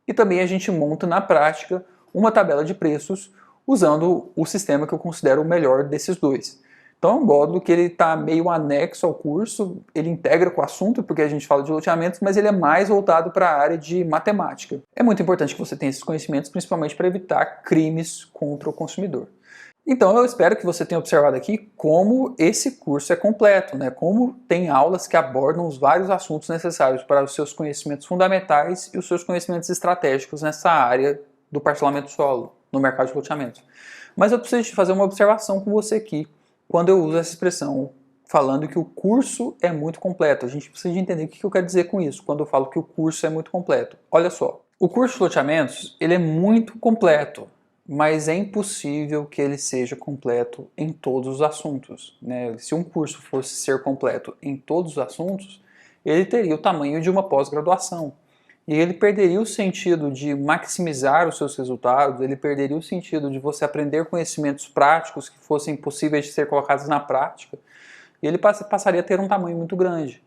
E também a gente monta na prática uma tabela de preços usando o sistema que eu considero o melhor desses dois. Então é um módulo que ele está meio anexo ao curso, ele integra com o assunto, porque a gente fala de loteamentos, mas ele é mais voltado para a área de matemática. É muito importante que você tenha esses conhecimentos, principalmente para evitar crimes contra o consumidor. Então eu espero que você tenha observado aqui como esse curso é completo, né? Como tem aulas que abordam os vários assuntos necessários para os seus conhecimentos fundamentais e os seus conhecimentos estratégicos nessa área do parcelamento solo, no mercado de loteamentos. Mas eu preciso de fazer uma observação com você aqui, quando eu uso essa expressão falando que o curso é muito completo. A gente precisa de entender o que eu quero dizer com isso, quando eu falo que o curso é muito completo. Olha só, o curso de loteamentos ele é muito completo, mas é impossível que ele seja completo em todos os assuntos, né? Se um curso fosse ser completo em todos os assuntos, ele teria o tamanho de uma pós-graduação. E ele perderia o sentido de maximizar os seus resultados, ele perderia o sentido de você aprender conhecimentos práticos que fossem possíveis de ser colocados na prática, e ele passaria a ter um tamanho muito grande.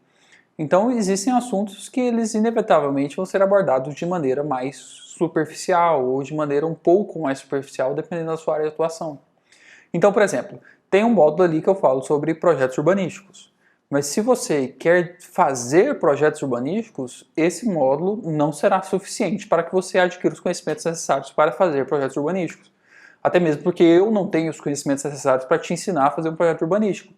Então existem assuntos que eles inevitavelmente vão ser abordados de maneira mais superficial, ou de maneira um pouco mais superficial, dependendo da sua área de atuação. Então, por exemplo, tem um módulo ali que eu falo sobre projetos urbanísticos. Mas se você quer fazer projetos urbanísticos, esse módulo não será suficiente para que você adquira os conhecimentos necessários para fazer projetos urbanísticos. Até mesmo porque eu não tenho os conhecimentos necessários para te ensinar a fazer um projeto urbanístico.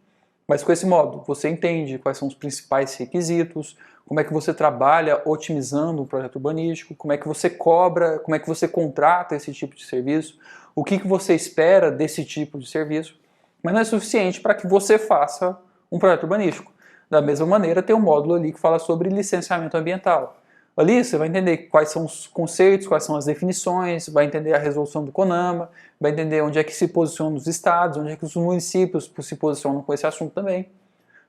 Mas com esse módulo, você entende quais são os principais requisitos, como é que você trabalha otimizando um projeto urbanístico, como é que você cobra, como é que você contrata esse tipo de serviço, o que você espera desse tipo de serviço. Mas não é suficiente para que você faça um projeto urbanístico. Da mesma maneira, tem um módulo ali que fala sobre licenciamento ambiental. Ali você vai entender quais são os conceitos, quais são as definições, vai entender a resolução do CONAMA, vai entender onde é que se posicionam os estados, onde é que os municípios se posicionam com esse assunto também.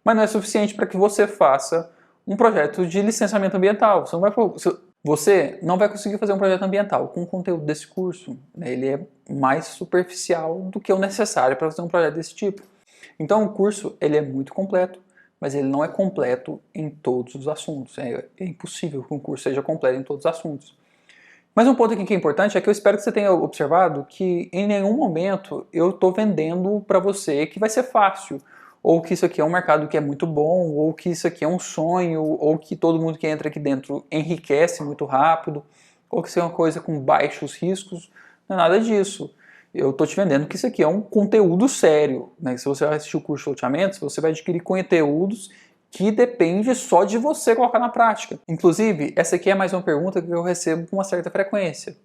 Mas não é suficiente para que você faça um projeto de licenciamento ambiental. Você não vai conseguir fazer um projeto ambiental com o conteúdo desse curso, né? Ele é mais superficial do que o necessário para fazer um projeto desse tipo. Então o curso ele é muito completo, mas ele não é completo em todos os assuntos. É impossível que um curso seja completo em todos os assuntos. Mas um ponto aqui que é importante é que eu espero que você tenha observado que em nenhum momento eu estou vendendo para você que vai ser fácil, ou que isso aqui é um mercado que é muito bom, ou que isso aqui é um sonho, ou que todo mundo que entra aqui dentro enriquece muito rápido, ou que isso é uma coisa com baixos riscos. Não é nada disso. Eu estou te vendendo que isso aqui é um conteúdo sério, né? Se você vai assistir o curso de loteamentos, você vai adquirir conteúdos que depende só de você colocar na prática. Inclusive, essa aqui é mais uma pergunta que eu recebo com uma certa frequência.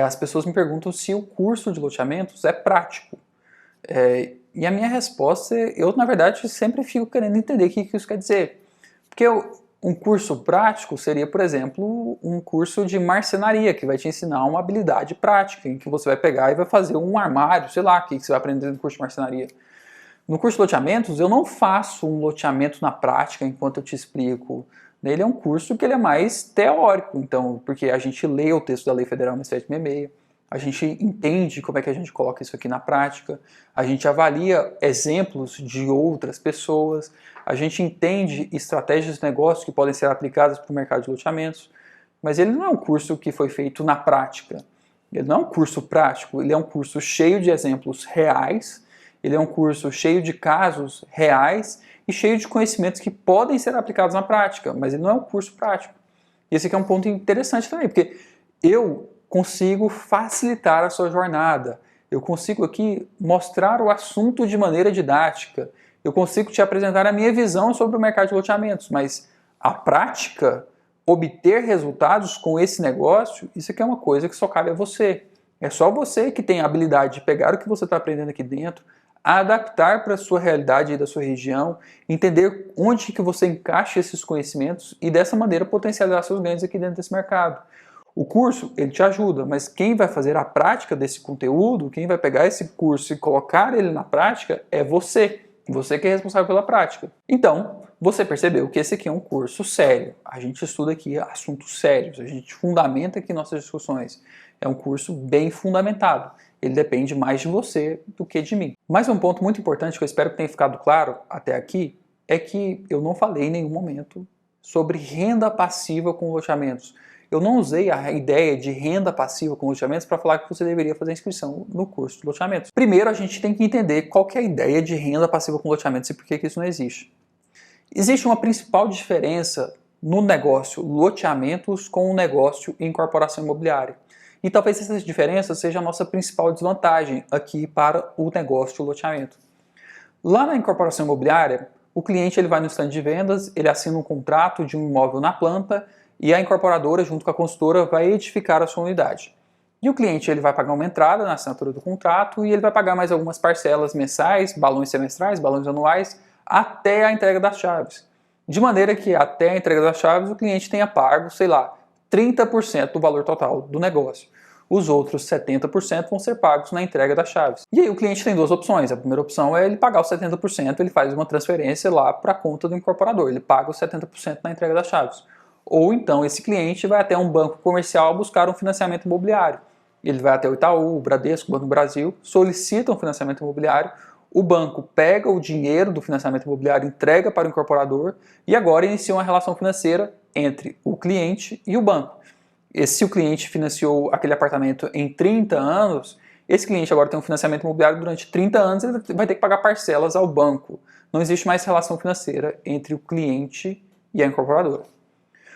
As pessoas me perguntam se o curso de loteamentos é prático. E a minha resposta é, eu na verdade sempre fico querendo entender o que isso quer dizer. Porque Um curso prático seria, por exemplo, um curso de marcenaria, que vai te ensinar uma habilidade prática, em que você vai pegar e vai fazer um armário, sei lá, o que você vai aprender no curso de marcenaria. No curso de loteamentos, eu não faço um loteamento na prática enquanto eu te explico. Ele é um curso que ele é mais teórico, então, porque a gente lê o texto da Lei Federal 1.766, a gente entende como é que a gente coloca isso aqui na prática, a gente avalia exemplos de outras pessoas, a gente entende estratégias de negócio que podem ser aplicadas para o mercado de loteamentos, mas ele não é um curso que foi feito na prática. Ele não é um curso prático, ele é um curso cheio de exemplos reais, ele é um curso cheio de casos reais e cheio de conhecimentos que podem ser aplicados na prática, mas ele não é um curso prático. E esse aqui é um ponto interessante também, porque eu consigo facilitar a sua jornada, eu consigo aqui mostrar o assunto de maneira didática, eu consigo te apresentar a minha visão sobre o mercado de loteamentos, mas a prática, obter resultados com esse negócio, isso aqui é uma coisa que só cabe a você. É só você que tem a habilidade de pegar o que você está aprendendo aqui dentro, adaptar para a sua realidade e da sua região, entender onde que você encaixa esses conhecimentos e dessa maneira potencializar seus ganhos aqui dentro desse mercado. O curso, ele te ajuda, mas quem vai fazer a prática desse conteúdo, quem vai pegar esse curso e colocar ele na prática é você. Você que é responsável pela prática. Então, você percebeu que esse aqui é um curso sério. A gente estuda aqui assuntos sérios, a gente fundamenta aqui nossas discussões. É um curso bem fundamentado. Ele depende mais de você do que de mim. Mas um ponto muito importante que eu espero que tenha ficado claro até aqui é que eu não falei em nenhum momento sobre renda passiva com loteamentos. Eu não usei a ideia de renda passiva com loteamentos para falar que você deveria fazer inscrição no curso de loteamentos. Primeiro, a gente tem que entender qual que é a ideia de renda passiva com loteamentos e por que isso não existe. Existe uma principal diferença no negócio loteamentos com o negócio incorporação imobiliária. E talvez essa diferença seja a nossa principal desvantagem aqui para o negócio loteamento. Lá na incorporação imobiliária, o cliente ele vai no stand de vendas, ele assina um contrato de um imóvel na planta e a incorporadora, junto com a consultora, vai edificar a sua unidade. E o cliente ele vai pagar uma entrada na assinatura do contrato e ele vai pagar mais algumas parcelas mensais, balões semestrais, balões anuais, até a entrega das chaves. De maneira que até a entrega das chaves o cliente tenha pago, sei lá, 30% do valor total do negócio. Os outros 70% vão ser pagos na entrega das chaves. E aí o cliente tem duas opções. A primeira opção é ele pagar os 70%, ele faz uma transferência lá para a conta do incorporador. Ele paga os 70% na entrega das chaves. Ou então esse cliente vai até um banco comercial buscar um financiamento imobiliário. Ele vai até o Itaú, o Bradesco, o Banco do Brasil, solicita um financiamento imobiliário, o banco pega o dinheiro do financiamento imobiliário, entrega para o incorporador e agora inicia uma relação financeira entre o cliente e o banco. E se o cliente financiou aquele apartamento em 30 anos, esse cliente agora tem um financiamento imobiliário durante 30 anos, ele vai ter que pagar parcelas ao banco. Não existe mais relação financeira entre o cliente e a incorporadora.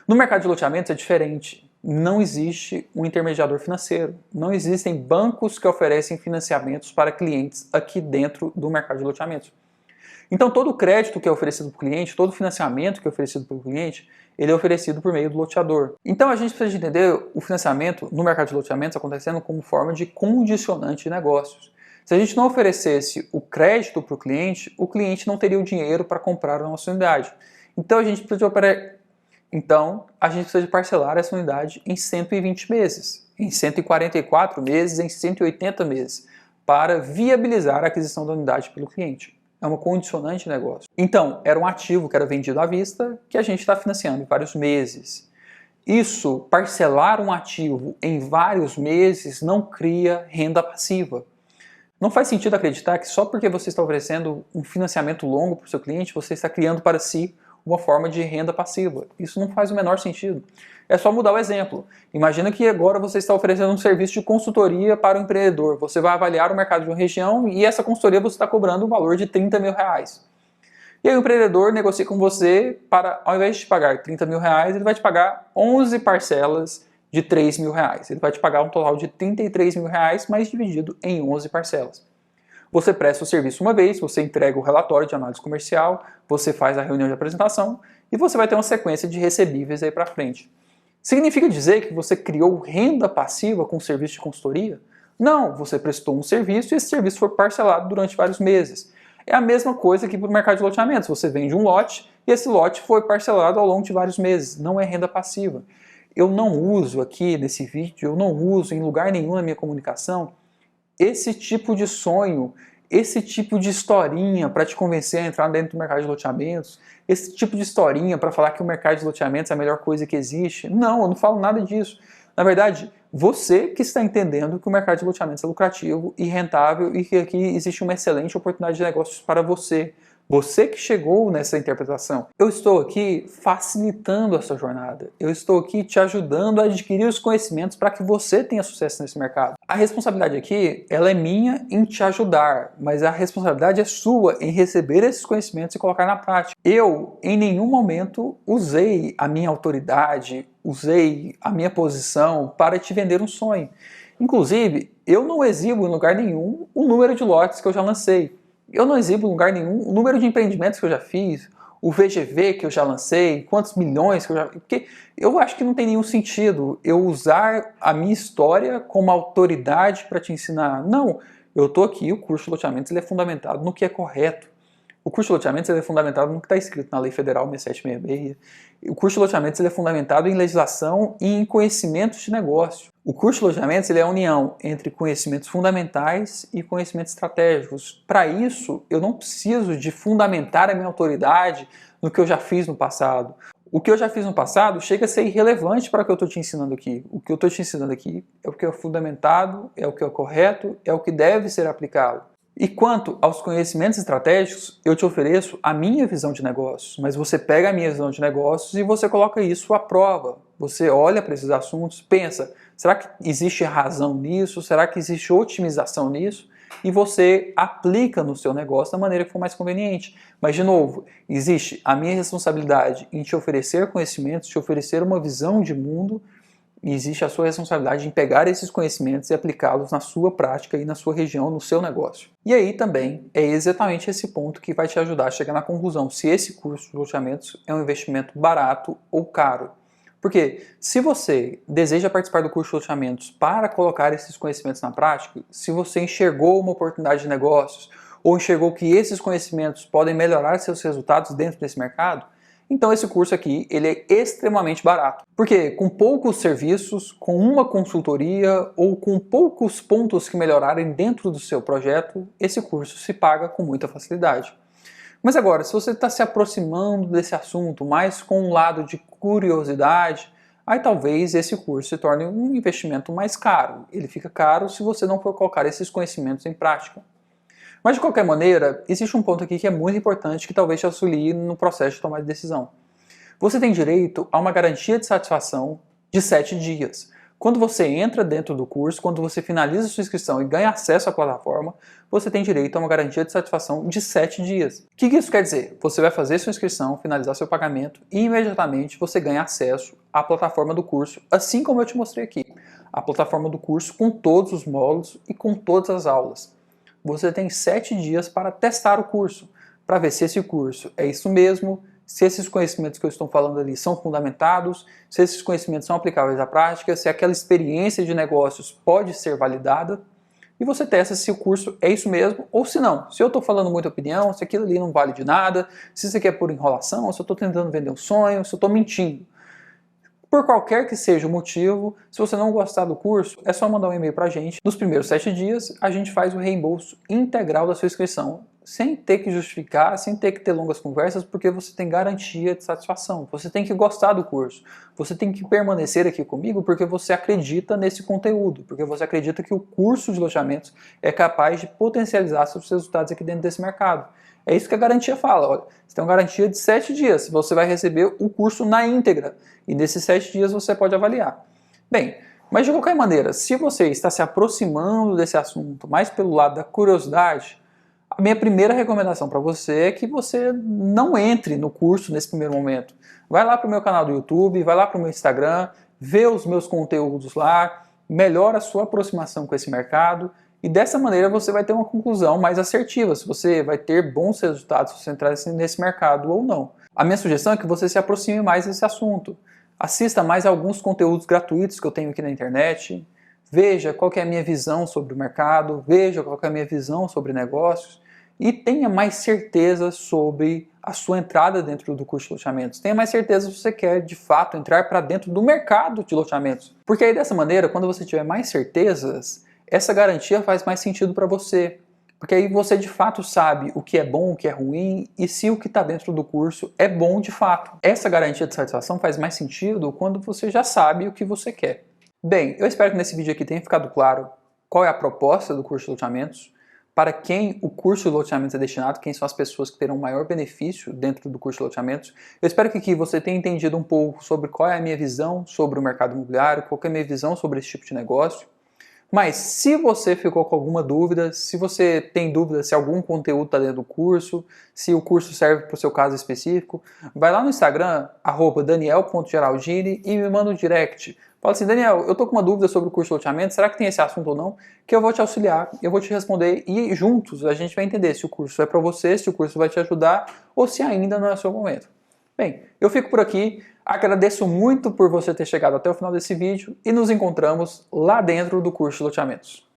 No mercado de loteamentos é diferente. Não existe um intermediador financeiro. Não existem bancos que oferecem financiamentos para clientes aqui dentro do mercado de loteamentos. Então todo o crédito que é oferecido para o cliente, todo o financiamento que é oferecido para o cliente, ele é oferecido por meio do loteador. Então a gente precisa entender o financiamento no mercado de loteamentos acontecendo como forma de condicionante de negócios. Se a gente não oferecesse o crédito para o cliente não teria o dinheiro para comprar a nossa unidade. Então a gente precisa de parcelar essa unidade em 120 meses, em 144 meses, em 180 meses, para viabilizar a aquisição da unidade pelo cliente. É uma condicionante de negócio. Então, era um ativo que era vendido à vista, que a gente está financiando em vários meses. Isso, parcelar um ativo em vários meses, não cria renda passiva. Não faz sentido acreditar que só porque você está oferecendo um financiamento longo para o seu cliente, você está criando para si uma forma de renda passiva. Isso não faz o menor sentido. É só mudar o exemplo. Imagina que agora você está oferecendo um serviço de consultoria para o empreendedor. Você vai avaliar o mercado de uma região e essa consultoria você está cobrando um valor de 30 mil reais. E aí o empreendedor negocia com você para, ao invés de te pagar 30 mil reais, ele vai te pagar 11 parcelas de 3 mil reais. Ele vai te pagar um total de 33 mil reais, mas dividido em 11 parcelas. Você presta o serviço uma vez, você entrega o relatório de análise comercial, você faz a reunião de apresentação e você vai ter uma sequência de recebíveis aí para frente. Significa dizer que você criou renda passiva com o serviço de consultoria? Não, você prestou um serviço e esse serviço foi parcelado durante vários meses. É a mesma coisa que para o mercado de loteamentos. Você vende um lote e esse lote foi parcelado ao longo de vários meses. Não é renda passiva. Eu não uso aqui nesse vídeo, eu não uso em lugar nenhum na minha comunicação esse tipo de sonho, esse tipo de historinha para te convencer a entrar dentro do mercado de loteamentos, esse tipo de historinha para falar que o mercado de loteamentos é a melhor coisa que existe. Não, eu não falo nada disso. Na verdade, você que está entendendo que o mercado de loteamentos é lucrativo e rentável e que aqui existe uma excelente oportunidade de negócios para você. Você que chegou nessa interpretação. Eu estou aqui facilitando essa jornada. Eu estou aqui te ajudando a adquirir os conhecimentos para que você tenha sucesso nesse mercado. A responsabilidade aqui, ela é minha em te ajudar, mas a responsabilidade é sua em receber esses conhecimentos e colocar na prática. Eu, em nenhum momento, usei a minha autoridade, usei a minha posição para te vender um sonho. Inclusive, eu não exibo em lugar nenhum o número de lotes que eu já lancei. Eu não exibo em lugar nenhum o número de empreendimentos que eu já fiz, o VGV que eu já lancei, quantos milhões que eu já... Porque eu acho que não tem nenhum sentido eu usar a minha história como autoridade para te ensinar. Não, eu estou aqui, o curso de loteamentos ele é fundamentado no que é correto. O curso de loteamentos ele é fundamentado no que está escrito na Lei Federal 6766. O curso de loteamentos ele é fundamentado em legislação e em conhecimentos de negócio. O curso de loteamentos ele é a união entre conhecimentos fundamentais e conhecimentos estratégicos. Para isso, eu não preciso de fundamentar a minha autoridade no que eu já fiz no passado. O que eu já fiz no passado chega a ser irrelevante para o que eu estou te ensinando aqui. O que eu estou te ensinando aqui é o que é fundamentado, é o que é correto, é o que deve ser aplicado. E quanto aos conhecimentos estratégicos, eu te ofereço a minha visão de negócios, mas você pega a minha visão de negócios e você coloca isso à prova. Você olha para esses assuntos, pensa, será que existe razão nisso? Será que existe otimização nisso? E você aplica no seu negócio da maneira que for mais conveniente. Mas, de novo, existe a minha responsabilidade em te oferecer conhecimentos, te oferecer uma visão de mundo, e existe a sua responsabilidade em pegar esses conhecimentos e aplicá-los na sua prática e na sua região, no seu negócio. E aí também é exatamente esse ponto que vai te ajudar a chegar na conclusão se esse curso de loteamentos é um investimento barato ou caro. Porque se você deseja participar do curso de loteamentos para colocar esses conhecimentos na prática, se você enxergou uma oportunidade de negócios ou enxergou que esses conhecimentos podem melhorar seus resultados dentro desse mercado, então esse curso aqui ele é extremamente barato. Porque com poucos serviços, com uma consultoria ou com poucos pontos que melhorarem dentro do seu projeto, esse curso se paga com muita facilidade. Mas agora, se você está se aproximando desse assunto mais com um lado de curiosidade, aí talvez esse curso se torne um investimento mais caro. Ele fica caro se você não for colocar esses conhecimentos em prática. Mas de qualquer maneira, existe um ponto aqui que é muito importante que talvez te auxilie no processo de tomar de decisão. Você tem direito a uma garantia de satisfação de 7 dias. Quando você entra dentro do curso, quando você finaliza sua inscrição e ganha acesso à plataforma, você tem direito a uma garantia de satisfação de 7 dias. O que isso quer dizer? Você vai fazer sua inscrição, finalizar seu pagamento e imediatamente você ganha acesso à plataforma do curso, assim como eu te mostrei aqui. A plataforma do curso com todos os módulos e com todas as aulas. Você tem 7 dias para testar o curso, para ver se esse curso é isso mesmo, se esses conhecimentos que eu estou falando ali são fundamentados, se esses conhecimentos são aplicáveis à prática, se aquela experiência de negócios pode ser validada, e você testa se o curso é isso mesmo ou se não. Se eu estou falando muita opinião, se aquilo ali não vale de nada, se isso aqui é por enrolação, se eu estou tentando vender um sonho, se eu estou mentindo. Por qualquer que seja o motivo, se você não gostar do curso, é só mandar um e-mail para a gente. Nos primeiros 7 dias, a gente faz o reembolso integral da sua inscrição, sem ter que justificar, sem ter que ter longas conversas, porque você tem garantia de satisfação. Você tem que gostar do curso. Você tem que permanecer aqui comigo porque você acredita nesse conteúdo, porque você acredita que o curso de loteamentos é capaz de potencializar seus resultados aqui dentro desse mercado. É isso que a garantia fala. Olha, você tem uma garantia de 7 dias. Você vai receber o curso na íntegra. E nesses 7 dias você pode avaliar. Bem, mas de qualquer maneira, se você está se aproximando desse assunto mais pelo lado da curiosidade, a minha primeira recomendação para você é que você não entre no curso nesse primeiro momento. Vai lá para o meu canal do YouTube, vai lá para o meu Instagram, vê os meus conteúdos lá, melhora a sua aproximação com esse mercado e dessa maneira você vai ter uma conclusão mais assertiva, se você vai ter bons resultados se você entrar nesse mercado ou não. A minha sugestão é que você se aproxime mais desse assunto. Assista mais a alguns conteúdos gratuitos que eu tenho aqui na internet, veja qual que é a minha visão sobre o mercado, veja qual que é a minha visão sobre negócios, e tenha mais certeza sobre a sua entrada dentro do curso de loteamentos. Tenha mais certeza se você quer, de fato, entrar para dentro do mercado de loteamentos. Porque aí, dessa maneira, quando você tiver mais certezas, essa garantia faz mais sentido para você. Porque aí você, de fato, sabe o que é bom, o que é ruim e se o que está dentro do curso é bom de fato. Essa garantia de satisfação faz mais sentido quando você já sabe o que você quer. Bem, eu espero que nesse vídeo aqui tenha ficado claro qual é a proposta do curso de loteamentos, para quem o curso de loteamentos é destinado, quem são as pessoas que terão maior benefício dentro do curso de loteamentos. Eu espero que aqui você tenha entendido um pouco sobre qual é a minha visão sobre o mercado imobiliário, qual é a minha visão sobre esse tipo de negócio. Mas se você ficou com alguma dúvida, se você tem dúvida se algum conteúdo está dentro do curso, se o curso serve para o seu caso específico, vai lá no Instagram, @daniel.geraldini, e me manda um direct. Fala assim: Daniel, eu tô com uma dúvida sobre o curso de loteamento, será que tem esse assunto ou não? Que eu vou te auxiliar, eu vou te responder e juntos a gente vai entender se o curso é para você, se o curso vai te ajudar ou se ainda não é o seu momento. Bem, eu fico por aqui, agradeço muito por você ter chegado até o final desse vídeo e nos encontramos lá dentro do curso de loteamentos.